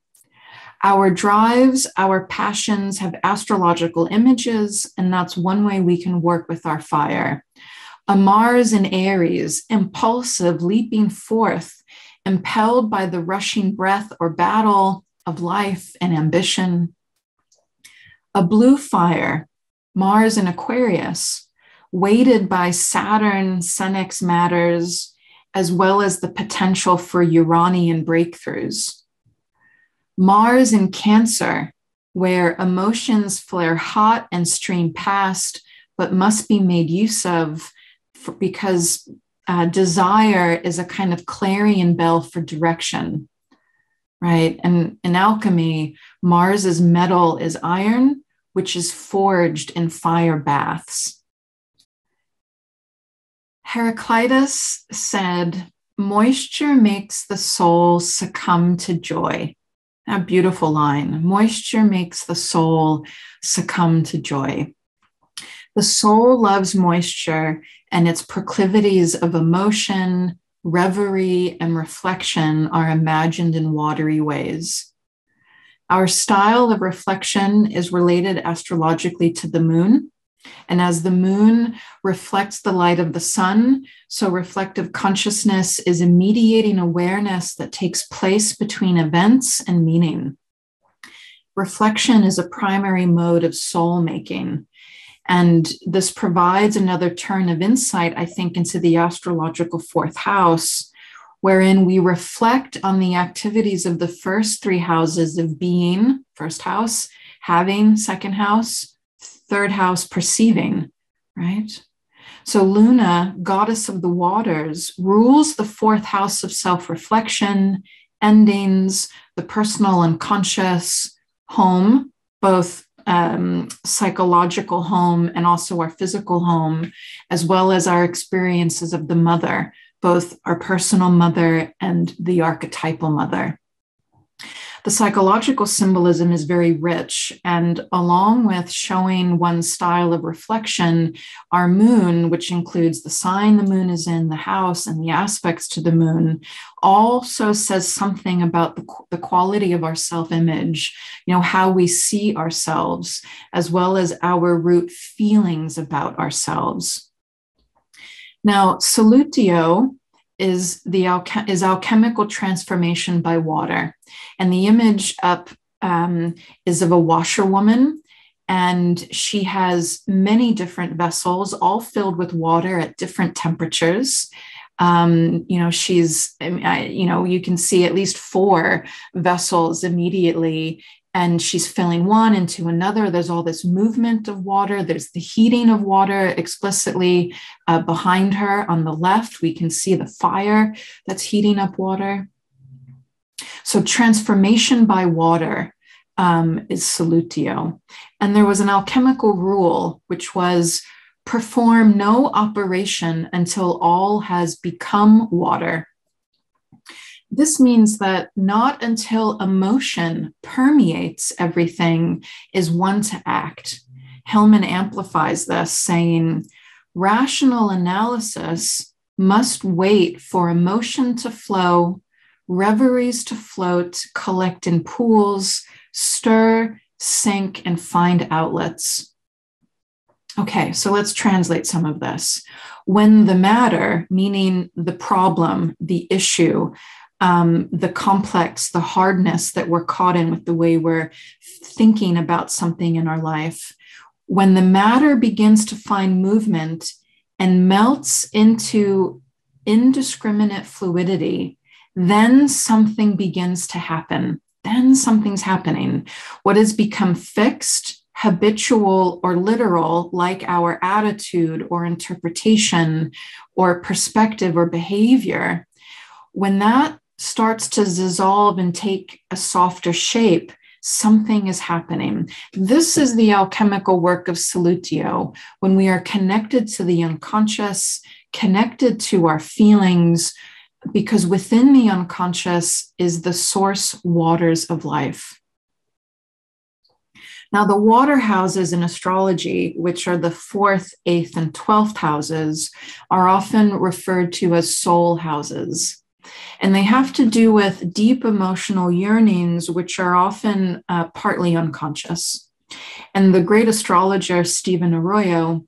Our drives, our passions have astrological images, and that's one way we can work with our fire. A Mars in Aries, impulsive, leaping forth, impelled by the rushing breath or battle of life and ambition. A blue fire, Mars in Aquarius, weighted by Saturn, Senex matters, as well as the potential for Uranian breakthroughs. Mars in Cancer, where emotions flare hot and stream past, but must be made use of because desire is a kind of clarion bell for direction, right? And in alchemy, Mars's metal is iron, which is forged in fire baths. Heraclitus said, "Moisture makes the soul succumb to joy." A beautiful line. Moisture makes the soul succumb to joy. The soul loves moisture, and its proclivities of emotion, reverie, and reflection are imagined in watery ways. Our style of reflection is related astrologically to the moon. And as the moon reflects the light of the sun, so reflective consciousness is a mediating awareness that takes place between events and meaning. Reflection is a primary mode of soul making. And this provides another turn of insight, I think, into the astrological fourth house, wherein we reflect on the activities of the first three houses of being, first house, having, second house, third house, perceiving, right? So Luna, goddess of the waters, rules the fourth house of self-reflection, endings, the personal and conscious, home, both psychological home and also our physical home, as well as our experiences of the mother, both our personal mother and the archetypal mother. The psychological symbolism is very rich, and along with showing one style of reflection, our moon, which includes the sign the moon is in, the house, and the aspects to the moon, also says something about the quality of our self-image, how we see ourselves, as well as our root feelings about ourselves. Now, solutio is alchemical transformation by water. And the image up is of a washerwoman, And she has many different vessels, all filled with water at different temperatures. She's, you can see at least 4 vessels immediately, and she's filling one into another. There's all this movement of water. There's the heating of water explicitly behind her. On the left, we can see the fire that's heating up water. So transformation by water is solutio. And there was an alchemical rule, which was perform no operation until all has become water. This means that not until emotion permeates everything is one to act. Hellman amplifies this, saying, rational analysis must wait for emotion to flow, reveries to float, collect in pools, stir, sink, and find outlets. Okay, so let's translate some of this. When the matter, meaning the problem, the issue, the complex, the hardness that we're caught in with the way we're thinking about something in our life, when the matter begins to find movement and melts into indiscriminate fluidity, then something begins to happen. Then something's happening. What has become fixed, habitual, or literal, like our attitude or interpretation or perspective or behavior, when that starts to dissolve and take a softer shape, something is happening. This is the alchemical work of solutio, when we are connected to the unconscious, connected to our feelings, because within the unconscious is the source waters of life. Now, the water houses in astrology, which are the 4th, 8th, and 12th houses, are often referred to as soul houses. And they have to do with deep emotional yearnings, which are often partly unconscious. And the great astrologer, Stephen Arroyo,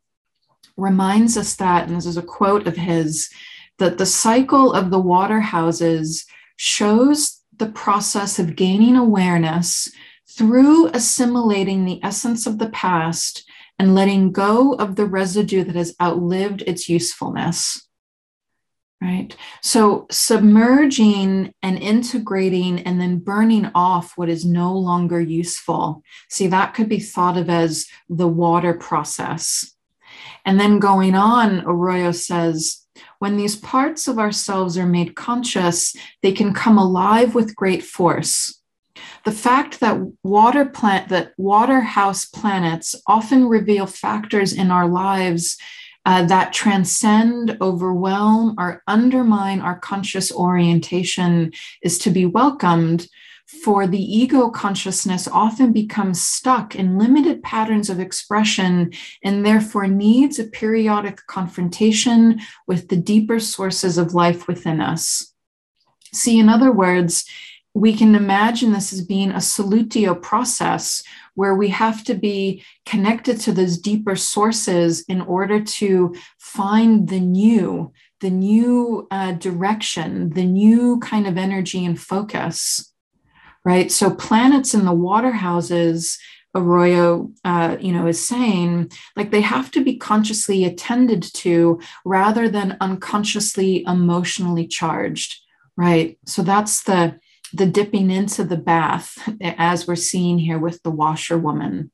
reminds us that, and this is a quote of his, that the cycle of the water houses shows the process of gaining awareness through assimilating the essence of the past and letting go of the residue that has outlived its usefulness. Right? So submerging and integrating and then burning off what is no longer useful. See, that could be thought of as the water process. And then going on, Arroyo says, when these parts of ourselves are made conscious, they can come alive with great force. The fact that water house planets often reveal factors in our lives that transcend, overwhelm, or undermine our conscious orientation is to be welcomed, for the ego consciousness often becomes stuck in limited patterns of expression and therefore needs a periodic confrontation with the deeper sources of life within us. See, in other words, we can imagine this as being a solutio process where we have to be connected to those deeper sources in order to find the new direction, the new kind of energy and focus, right? So planets in the water houses, Arroyo, is saying, like, they have to be consciously attended to rather than unconsciously emotionally charged, right? So that's the dipping into the bath, as we're seeing here with the washerwoman.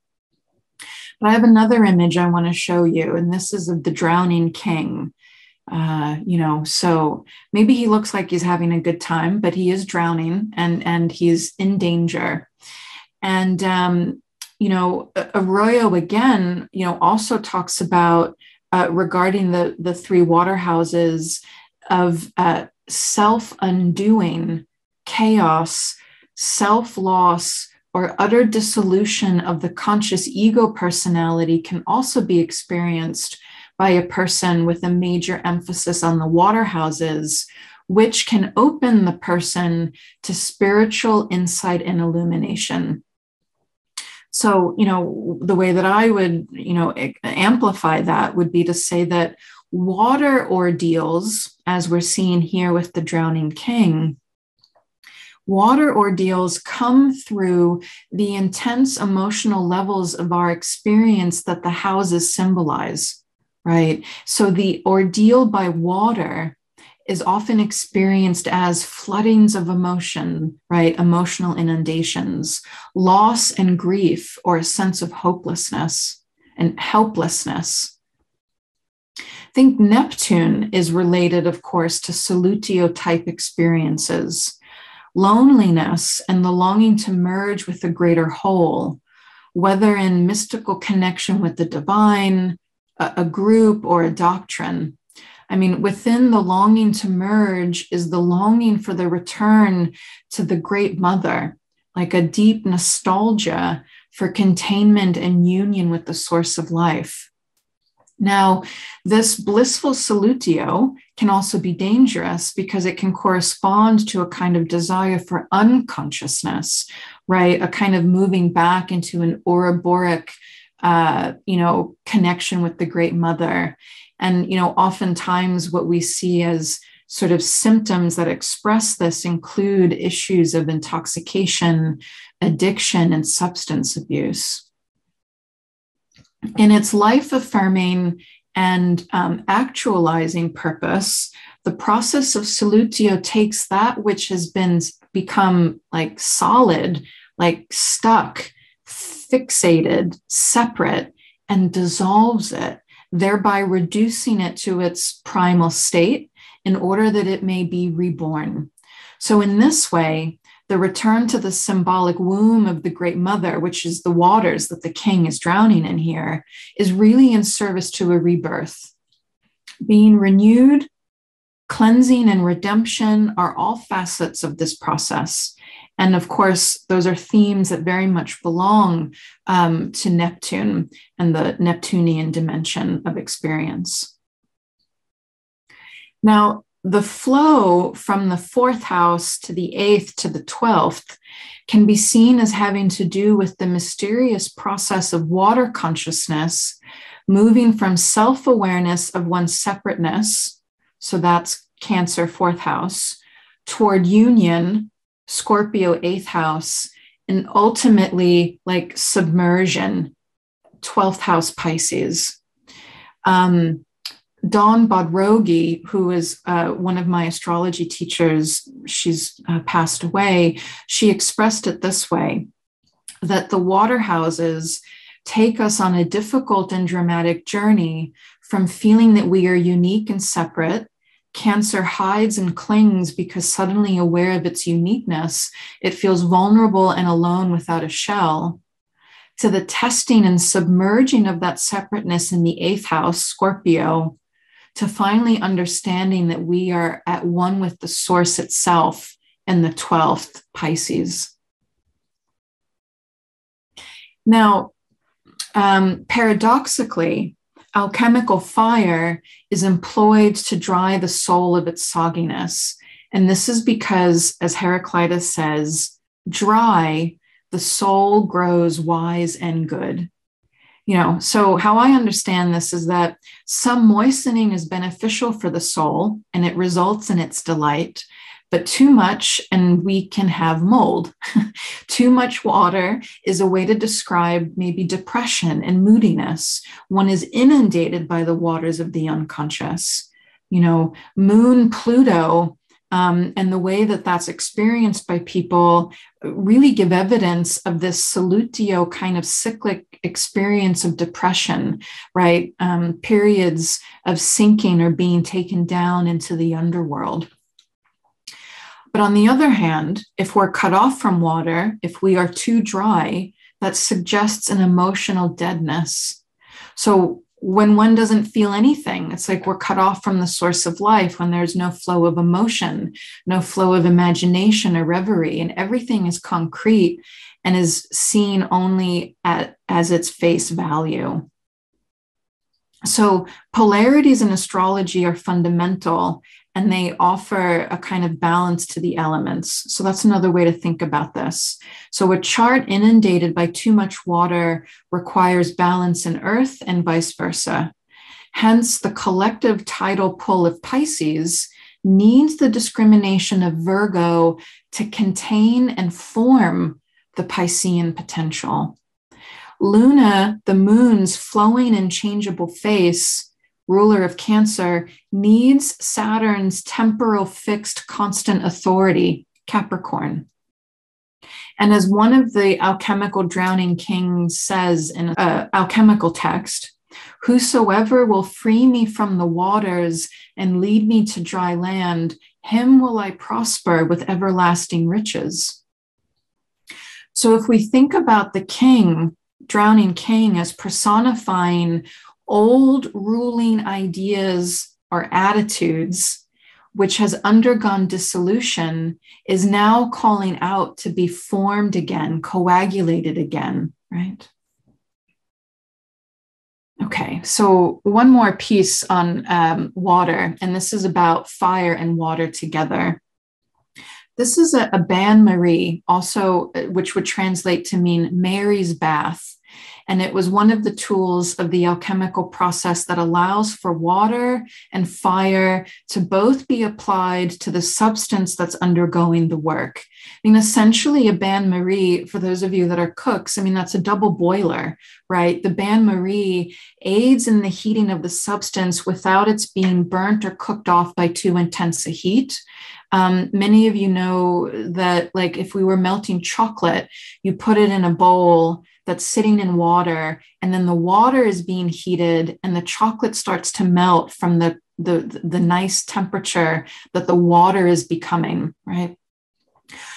But I have another image I want to show you, and this is of the drowning king. So maybe he looks like he's having a good time, but he is drowning and he's in danger. And, Arroyo again, also talks about regarding the 3 water houses of self-undoing, chaos, self-loss, or utter dissolution of the conscious ego personality can also be experienced by a person with a major emphasis on the water houses, which can open the person to spiritual insight and illumination. So, the way that I would, amplify that would be to say that water ordeals, as we're seeing here with the drowning king, Water ordeals come through the intense emotional levels of our experience that the houses symbolize, right? So the ordeal by water is often experienced as floodings of emotion, right? Emotional inundations, loss and grief, or a sense of hopelessness and helplessness. I think Neptune is related, of course, to solutio type experiences, loneliness and the longing to merge with the greater whole, whether in mystical connection with the divine, a group, or a doctrine. I mean, within the longing to merge is the longing for the return to the Great Mother, like a deep nostalgia for containment and union with the source of life. Now, this blissful solutio can also be dangerous because it can correspond to a kind of desire for unconsciousness, right? A kind of moving back into an Ouroboros, connection with the Great Mother. And, oftentimes what we see as sort of symptoms that express this include issues of intoxication, addiction, and substance abuse. In its life-affirming and actualizing purpose, the process of solutio takes that which has become like solid, like stuck, fixated, separate, and dissolves it, thereby reducing it to its primal state in order that it may be reborn. So in this way, the return to the symbolic womb of the Great Mother, which is the waters that the king is drowning in here, is really in service to a rebirth. Being renewed, cleansing, and redemption are all facets of this process. And of course, those are themes that very much belong to Neptune and the Neptunian dimension of experience. Now, the flow from the 4th house to the 8th to the 12th can be seen as having to do with the mysterious process of water consciousness moving from self-awareness of one's separateness, so that's Cancer 4th house, toward union, Scorpio 8th house, and ultimately like submersion, 12th house Pisces. Dawn Bodrogi, who is one of my astrology teachers, she's passed away, she expressed it this way, that the water houses take us on a difficult and dramatic journey from feeling that we are unique and separate. Cancer hides and clings because suddenly aware of its uniqueness, it feels vulnerable and alone without a shell, to the testing and submerging of that separateness in the 8th house, Scorpio, to finally understanding that we are at one with the source itself in the 12th, Pisces. Now, paradoxically, alchemical fire is employed to dry the soul of its sogginess. And this is because, as Heraclitus says, dry, the soul grows wise and good. So how I understand this is that some moistening is beneficial for the soul and it results in its delight, but too much and we can have mold. Too much water is a way to describe maybe depression and moodiness. One is inundated by the waters of the unconscious. Moon, Pluto, and the way that that's experienced by people really give evidence of this solutio kind of cyclic experience of depression, right? Periods of sinking or being taken down into the underworld. But on the other hand, if we're cut off from water, if we are too dry, that suggests an emotional deadness. So when one doesn't feel anything, it's like we're cut off from the source of life, when there's no flow of emotion, no flow of imagination or reverie, and everything is concrete and is seen only as its face value. So polarities in astrology are fundamental, and they offer a kind of balance to the elements. So that's another way to think about this. So a chart inundated by too much water requires balance in earth and vice versa. Hence, the collective tidal pull of Pisces needs the discrimination of Virgo to contain and form the Piscean potential. Luna, the moon's flowing and changeable face, ruler of Cancer, needs Saturn's temporal fixed constant authority, Capricorn. And as one of the alchemical drowning kings says in an alchemical text, whosoever will free me from the waters and lead me to dry land, him will I prosper with everlasting riches. So if we think about the king, drowning king, as personifying old ruling ideas or attitudes, which has undergone dissolution, is now calling out to be formed again, coagulated again, right? Okay, so one more piece on water, and this is about fire and water together. This is a bain-marie, also, which would translate to mean Mary's bath. And it was one of the tools of the alchemical process that allows for water and fire to both be applied to the substance that's undergoing the work. I mean, essentially a bain-marie, for those of you that are cooks, I mean, that's a double boiler, right? The bain-marie aids in the heating of the substance without its being burnt or cooked off by too intense a heat. Many of you know that, like, if we were melting chocolate, you put it in a bowl that's sitting in water, and then the water is being heated and the chocolate starts to melt from the nice temperature that the water is becoming, right?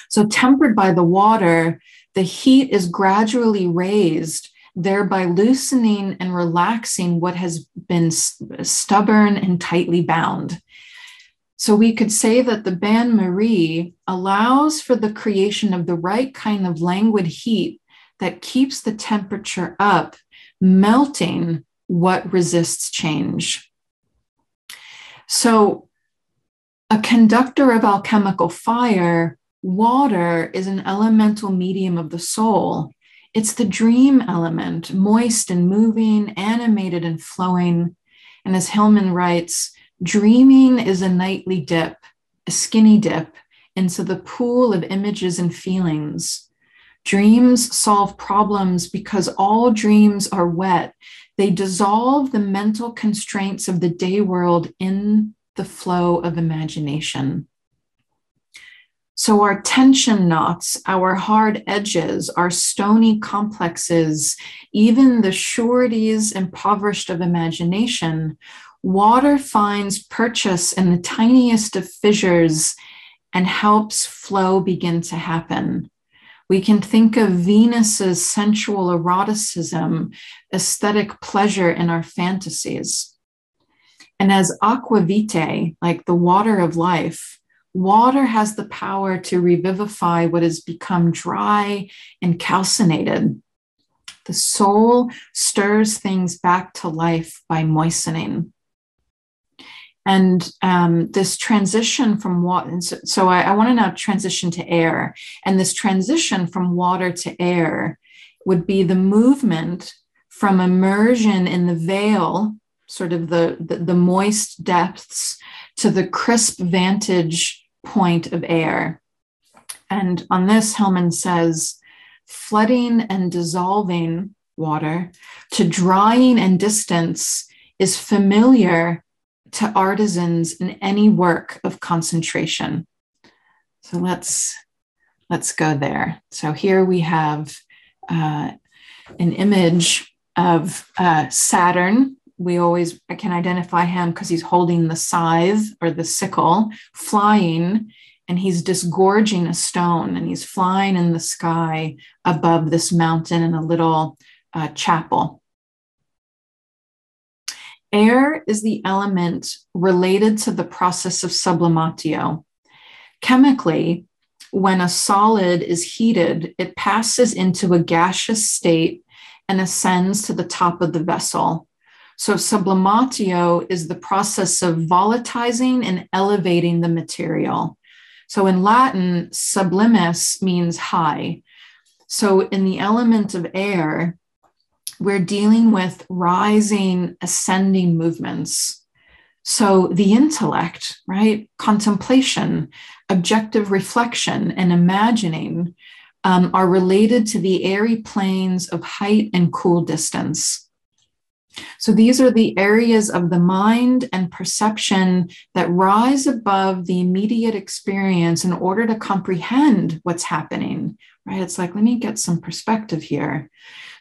So tempered by the water, the heat is gradually raised, thereby loosening and relaxing what has been stubborn and tightly bound. So we could say that the bain-marie allows for the creation of the right kind of languid heat that keeps the temperature up, melting what resists change. So a conductor of alchemical fire, water, is an elemental medium of the soul. It's the dream element, moist and moving, animated and flowing. And as Hillman writes, dreaming is a nightly dip, a skinny dip, into the pool of images and feelings. Dreams solve problems because all dreams are wet. They dissolve the mental constraints of the day world in the flow of imagination. So our tension knots, our hard edges, our stony complexes, even the sureties impoverished of imagination, water finds purchase in the tiniest of fissures and helps flow begin to happen. We can think of Venus's sensual eroticism, aesthetic pleasure in our fantasies. And as aqua vitae, like the water of life, water has the power to revivify what has become dry and calcinated. The soul stirs things back to life by moistening. And this transition from water, so I want to now transition to air. And this transition from water to air would be the movement from immersion in the veil, sort of the moist depths, to the crisp vantage point of air. And on this, Hillman says, flooding and dissolving water to drying and distance is familiar to artisans in any work of concentration. So let's go there. So here we have an image of Saturn. I can identify him because he's holding the scythe or the sickle, flying, and he's disgorging a stone, and he's flying in the sky above this mountain in a little chapel. Air is the element related to the process of sublimatio. Chemically, when a solid is heated, it passes into a gaseous state and ascends to the top of the vessel. So sublimatio is the process of volatilizing and elevating the material. So in Latin, sublimis means high. So in the element of air, we're dealing with rising, ascending movements. So the intellect, right? Contemplation, objective reflection, and imagining are related to the airy planes of height and cool distance. So these are the areas of the mind and perception that rise above the immediate experience in order to comprehend what's happening, right? It's like, let me get some perspective here.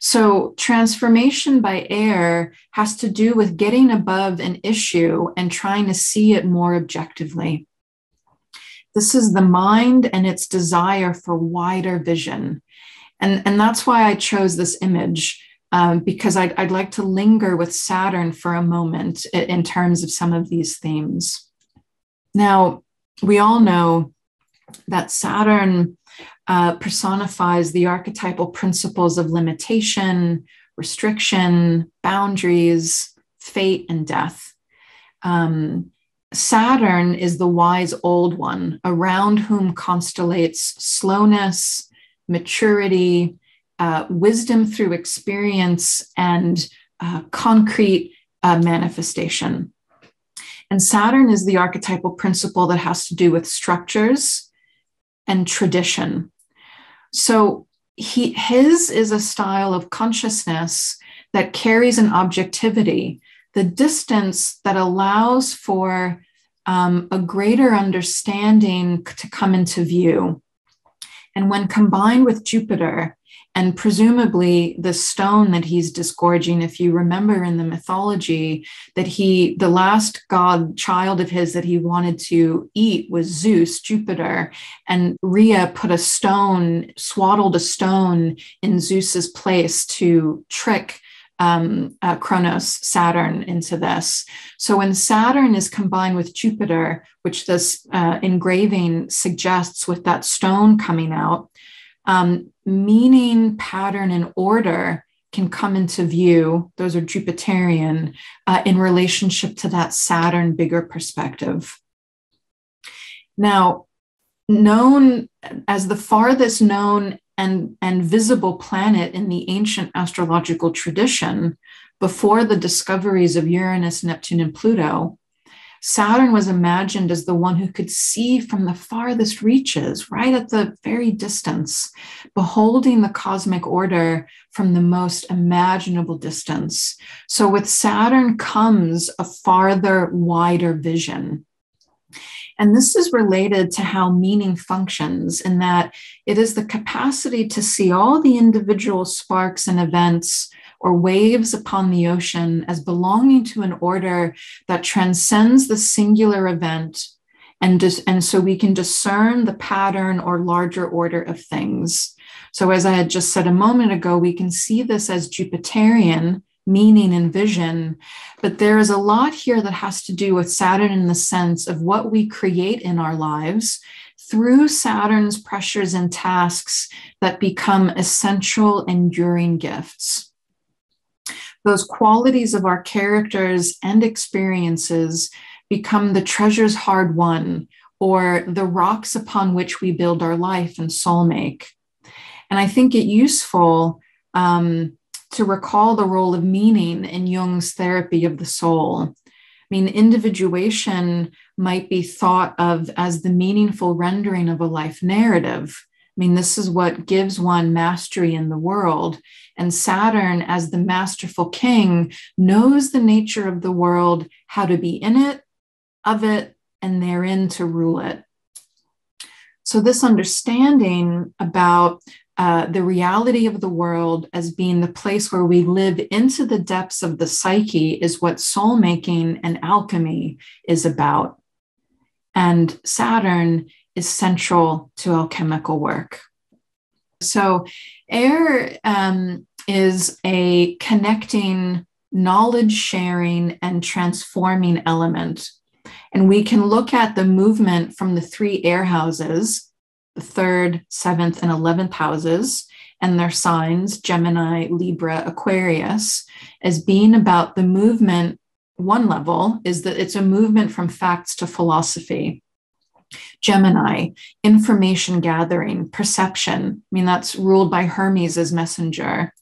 So transformation by air has to do with getting above an issue and trying to see it more objectively. This is the mind and its desire for wider vision. And that's why I chose this image, because I'd like to linger with Saturn for a moment in terms of some of these themes. Now, we all know that Saturn personifies the archetypal principles of limitation, restriction, boundaries, fate, and death. Saturn is the wise old one around whom constellates slowness, maturity, wisdom through experience, and concrete manifestation. And Saturn is the archetypal principle that has to do with structures and tradition. So his is a style of consciousness that carries an objectivity, the distance that allows for a greater understanding to come into view. And when combined with Jupiter, and presumably the stone that he's disgorging, if you remember in the mythology, that the last god child of his that he wanted to eat was Zeus, Jupiter, and Rhea put a stone, swaddled a stone in Zeus's place to trick Kronos, Saturn, into this. So when Saturn is combined with Jupiter, which this engraving suggests with that stone coming out, meaning, pattern, and order can come into view. Those are Jupiterian in relationship to that Saturn bigger perspective. Now, known as the farthest known and visible planet in the ancient astrological tradition, before the discoveries of Uranus, Neptune, and Pluto, Saturn was imagined as the one who could see from the farthest reaches, right at the very distance, beholding the cosmic order from the most imaginable distance. So with Saturn comes a farther, wider vision. And this is related to how meaning functions, in that it is the capacity to see all the individual sparks and events or waves upon the ocean as belonging to an order that transcends the singular event, and so we can discern the pattern or larger order of things. So as I had just said a moment ago, we can see this as Jupiterian, meaning and vision, but there is a lot here that has to do with Saturn in the sense of what we create in our lives through Saturn's pressures and tasks that become essential, enduring gifts. Those qualities of our characters and experiences become the treasures hard won, or the rocks upon which we build our life and soul make. And I think it useful to recall the role of meaning in Jung's therapy of the soul. I mean, individuation might be thought of as the meaningful rendering of a life narrative. I mean, this is what gives one mastery in the world. And Saturn, as the masterful king, knows the nature of the world, how to be in it, of it, and therein to rule it. So this understanding about the reality of the world as being the place where we live into the depths of the psyche is what soul making and alchemy is about. And Saturn is central to alchemical work. So air is a connecting, knowledge sharing, and transforming element. And we can look at the movement from the three air houses, the 3rd, 7th, and 11th houses, and their signs, Gemini, Libra, Aquarius, as being about the movement. One level is that it's a movement from facts to philosophy. Gemini, information gathering, perception. I mean, that's ruled by Hermes as messenger.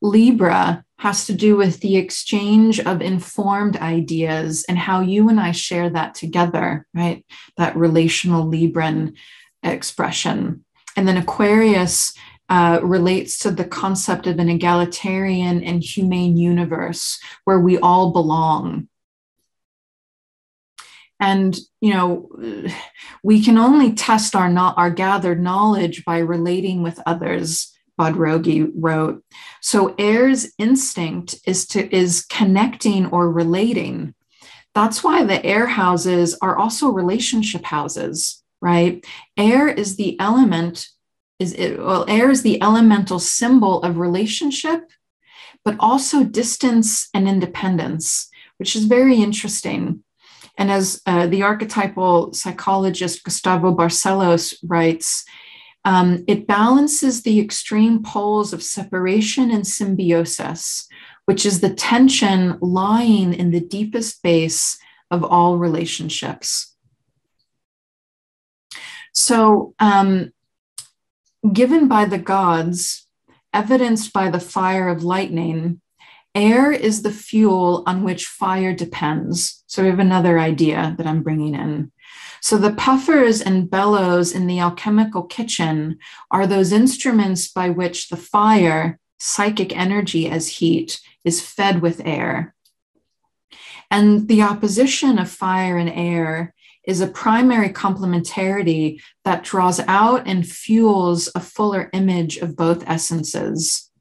Libra, has to do with the exchange of informed ideas and how you and I share that together, right? That relational Libran expression. And then Aquarius relates to the concept of an egalitarian and humane universe where we all belong. And, you know, we can only test our gathered knowledge by relating with others, Bodrogi wrote. So air's instinct is connecting or relating. That's why the air houses are also relationship houses, right? Air is the element, air is the elemental symbol of relationship, but also distance and independence, which is very interesting. And as the archetypal psychologist Gustavo Barcelos writes, it balances the extreme poles of separation and symbiosis, which is the tension lying in the deepest base of all relationships. So, given by the gods, evidenced by the fire of lightning, air is the fuel on which fire depends. So we have another idea that I'm bringing in. So the puffers and bellows in the alchemical kitchen are those instruments by which the fire, psychic energy as heat, is fed with air. And the opposition of fire and air is a primary complementarity that draws out and fuels a fuller image of both essences.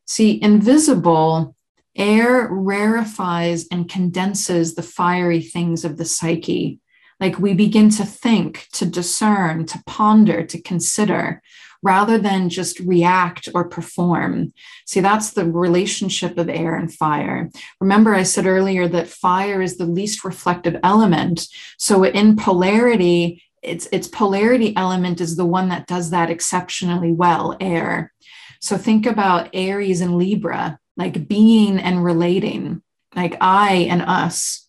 See, invisible, air rarefies and condenses the fiery things of the psyche. Like we begin to think, to discern, to ponder, to consider, rather than just react or perform. See, that's the relationship of air and fire. Remember, I said earlier that fire is the least reflective element. So in polarity, its polarity element is the one that does that exceptionally well, air. So think about Aries and Libra, like being and relating, like I and us.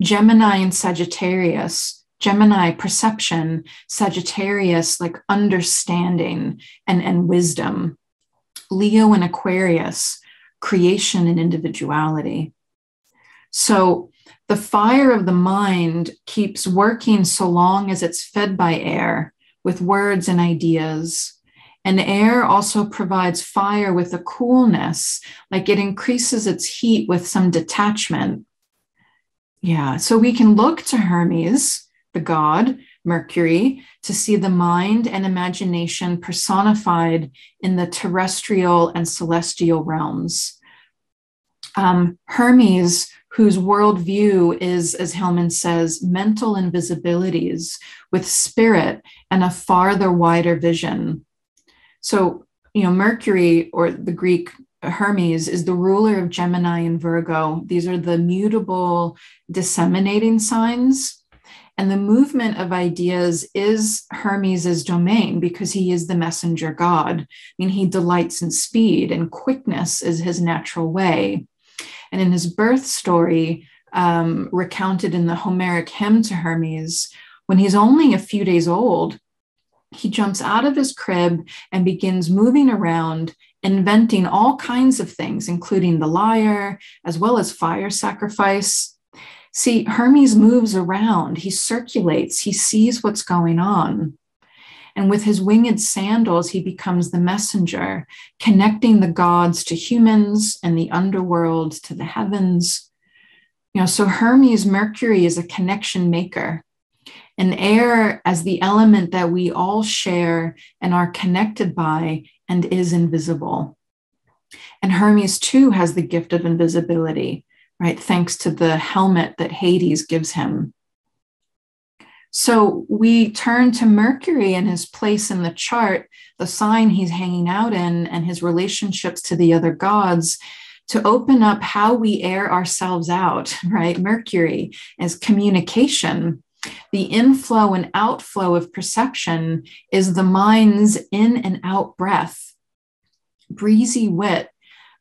Gemini and Sagittarius, Gemini perception, Sagittarius like understanding and wisdom. Leo and Aquarius, creation and individuality. So the fire of the mind keeps working so long as it's fed by air with words and ideas. And air also provides fire with a coolness, like it increases its heat with some detachment. Yeah, so we can look to Hermes, the god, Mercury, to see the mind and imagination personified in the terrestrial and celestial realms. Hermes, whose worldview is, as Hillman says, mental invisibilities with spirit and a farther, wider vision. So, you know, Mercury, or the Greek Hermes, is the ruler of Gemini and Virgo. These are the mutable, disseminating signs. And the movement of ideas is Hermes's domain because he is the messenger god. I mean, he delights in speed, and quickness is his natural way. And in his birth story, recounted in the Homeric hymn to Hermes, when he's only a few days old, he jumps out of his crib and begins moving around, inventing all kinds of things, including the lyre, as well as fire sacrifice. See, Hermes moves around, he circulates, he sees what's going on. And with his winged sandals, he becomes the messenger, connecting the gods to humans and the underworld to the heavens. You know, so Hermes, Mercury, is a connection maker. And air as the element that we all share and are connected by and is invisible. And Hermes too has the gift of invisibility, right? Thanks to the helmet that Hades gives him. So we turn to Mercury and his place in the chart, the sign he's hanging out in, and his relationships to the other gods, to open up how we air ourselves out, right? Mercury as communication. The inflow and outflow of perception is the mind's in and out breath. Breezy wit,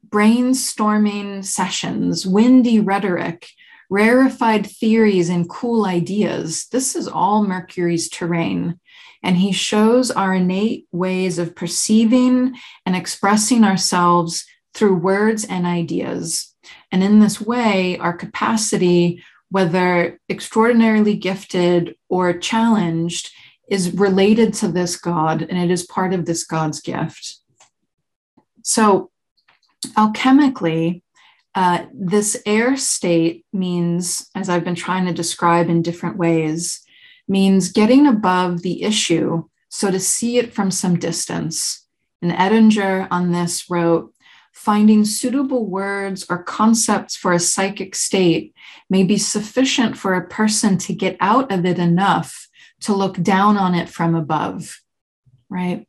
brainstorming sessions, windy rhetoric, rarefied theories and cool ideas. This is all Mercury's terrain. And he shows our innate ways of perceiving and expressing ourselves through words and ideas. And in this way, our capacity, whether extraordinarily gifted or challenged, is related to this God, and it is part of this God's gift. So alchemically, this air state means, as I've been trying to describe in different ways, means getting above the issue, so to see it from some distance. And Edinger on this wrote, finding suitable words or concepts for a psychic state may be sufficient for a person to get out of it enough to look down on it from above, right?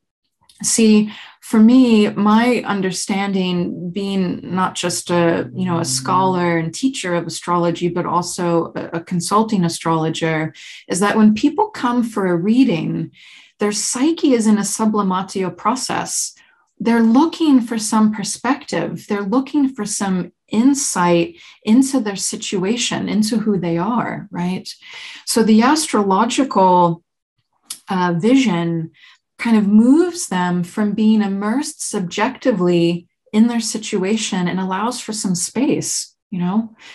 See, for me, my understanding, being not just a scholar and teacher of astrology, but also a consulting astrologer, is that when people come for a reading, their psyche is in a sublimatio process. They're looking for some perspective. They're looking for some insight into their situation, into who they are, right? So the astrological vision kind of moves them from being immersed subjectively in their situation and allows for some space,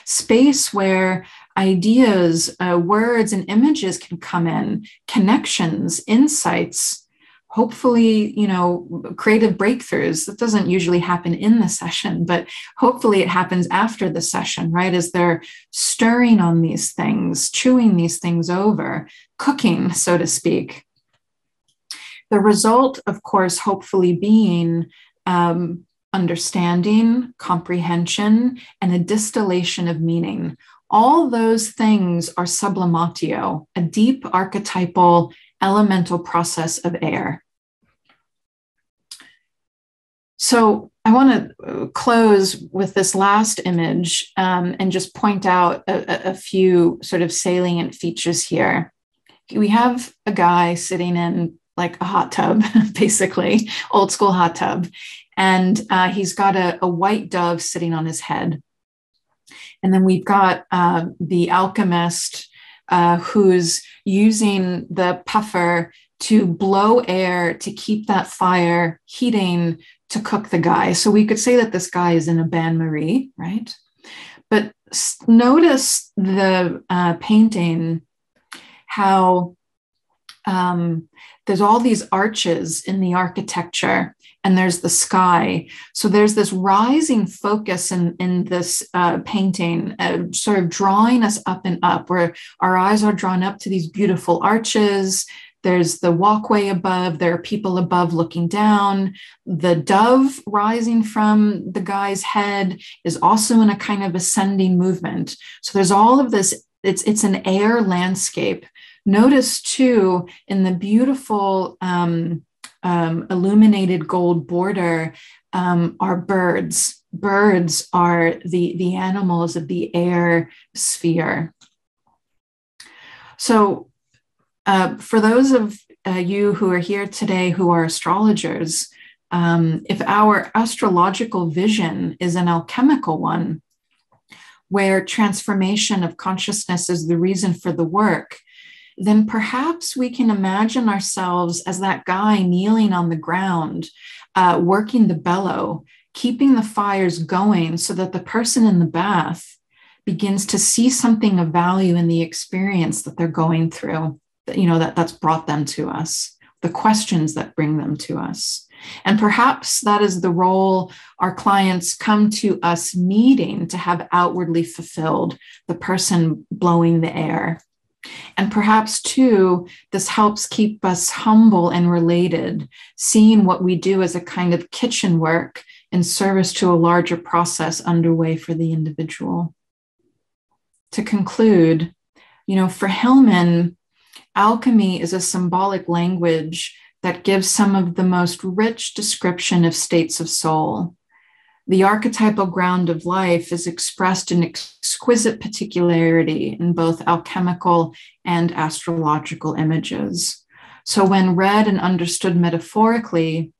space where ideas, words, and images can come in, connections, insights, hopefully, creative breakthroughs. That doesn't usually happen in the session, but hopefully it happens after the session, right? As they're stirring on these things, chewing these things over, cooking, so to speak. The result, of course, hopefully being understanding, comprehension, and a distillation of meaning. All those things are sublimatio, a deep archetypal elemental process of air. So I want to close with this last image and just point out a few sort of salient features here. We have a guy sitting in like a hot tub, basically, old school hot tub. And he's got a white dove sitting on his head. And then we've got the alchemist who's using the puffer to blow air to keep that fire heating to cook the guy. So we could say that this guy is in a bain-marie, right? But notice the painting, how there's all these arches in the architecture, and there's the sky. So there's this rising focus in this painting, sort of drawing us up and up, where our eyes are drawn up to these beautiful arches. There's the walkway above. There are people above looking down. The dove rising from the guy's head is also in a kind of ascending movement. So there's all of this. It's an air landscape. Notice too, in the beautiful illuminated gold border are birds. Birds are the animals of the air sphere. So for those of you who are here today who are astrologers, if our astrological vision is an alchemical one, where transformation of consciousness is the reason for the work, then perhaps we can imagine ourselves as that guy kneeling on the ground, working the bellow, keeping the fires going so that the person in the bath begins to see something of value in the experience that they're going through, that's brought them to us, the questions that bring them to us. And perhaps that is the role our clients come to us needing to have outwardly fulfilled, the person blowing the air. And perhaps, too, this helps keep us humble and related, seeing what we do as a kind of kitchen work in service to a larger process underway for the individual. To conclude, for Hillman, alchemy is a symbolic language that gives some of the most rich description of states of soul. The archetypal ground of life is expressed in exquisite particularity in both alchemical and astrological images. So when read and understood metaphorically,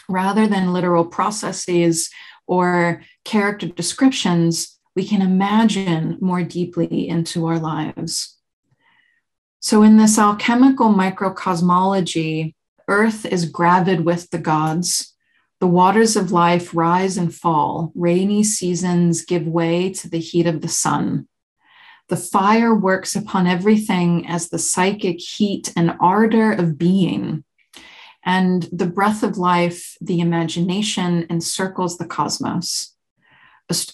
rather than literal processes or character descriptions, we can imagine more deeply into our lives. So in this alchemical micro-cosmology, Earth is gravid with the gods. The waters of life rise and fall. Rainy seasons give way to the heat of the sun. The fire works upon everything as the psychic heat and ardor of being. And the breath of life, the imagination, encircles the cosmos.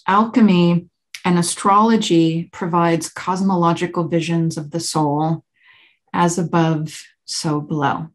Alchemy and astrology provides cosmological visions of the soul, as above, so below.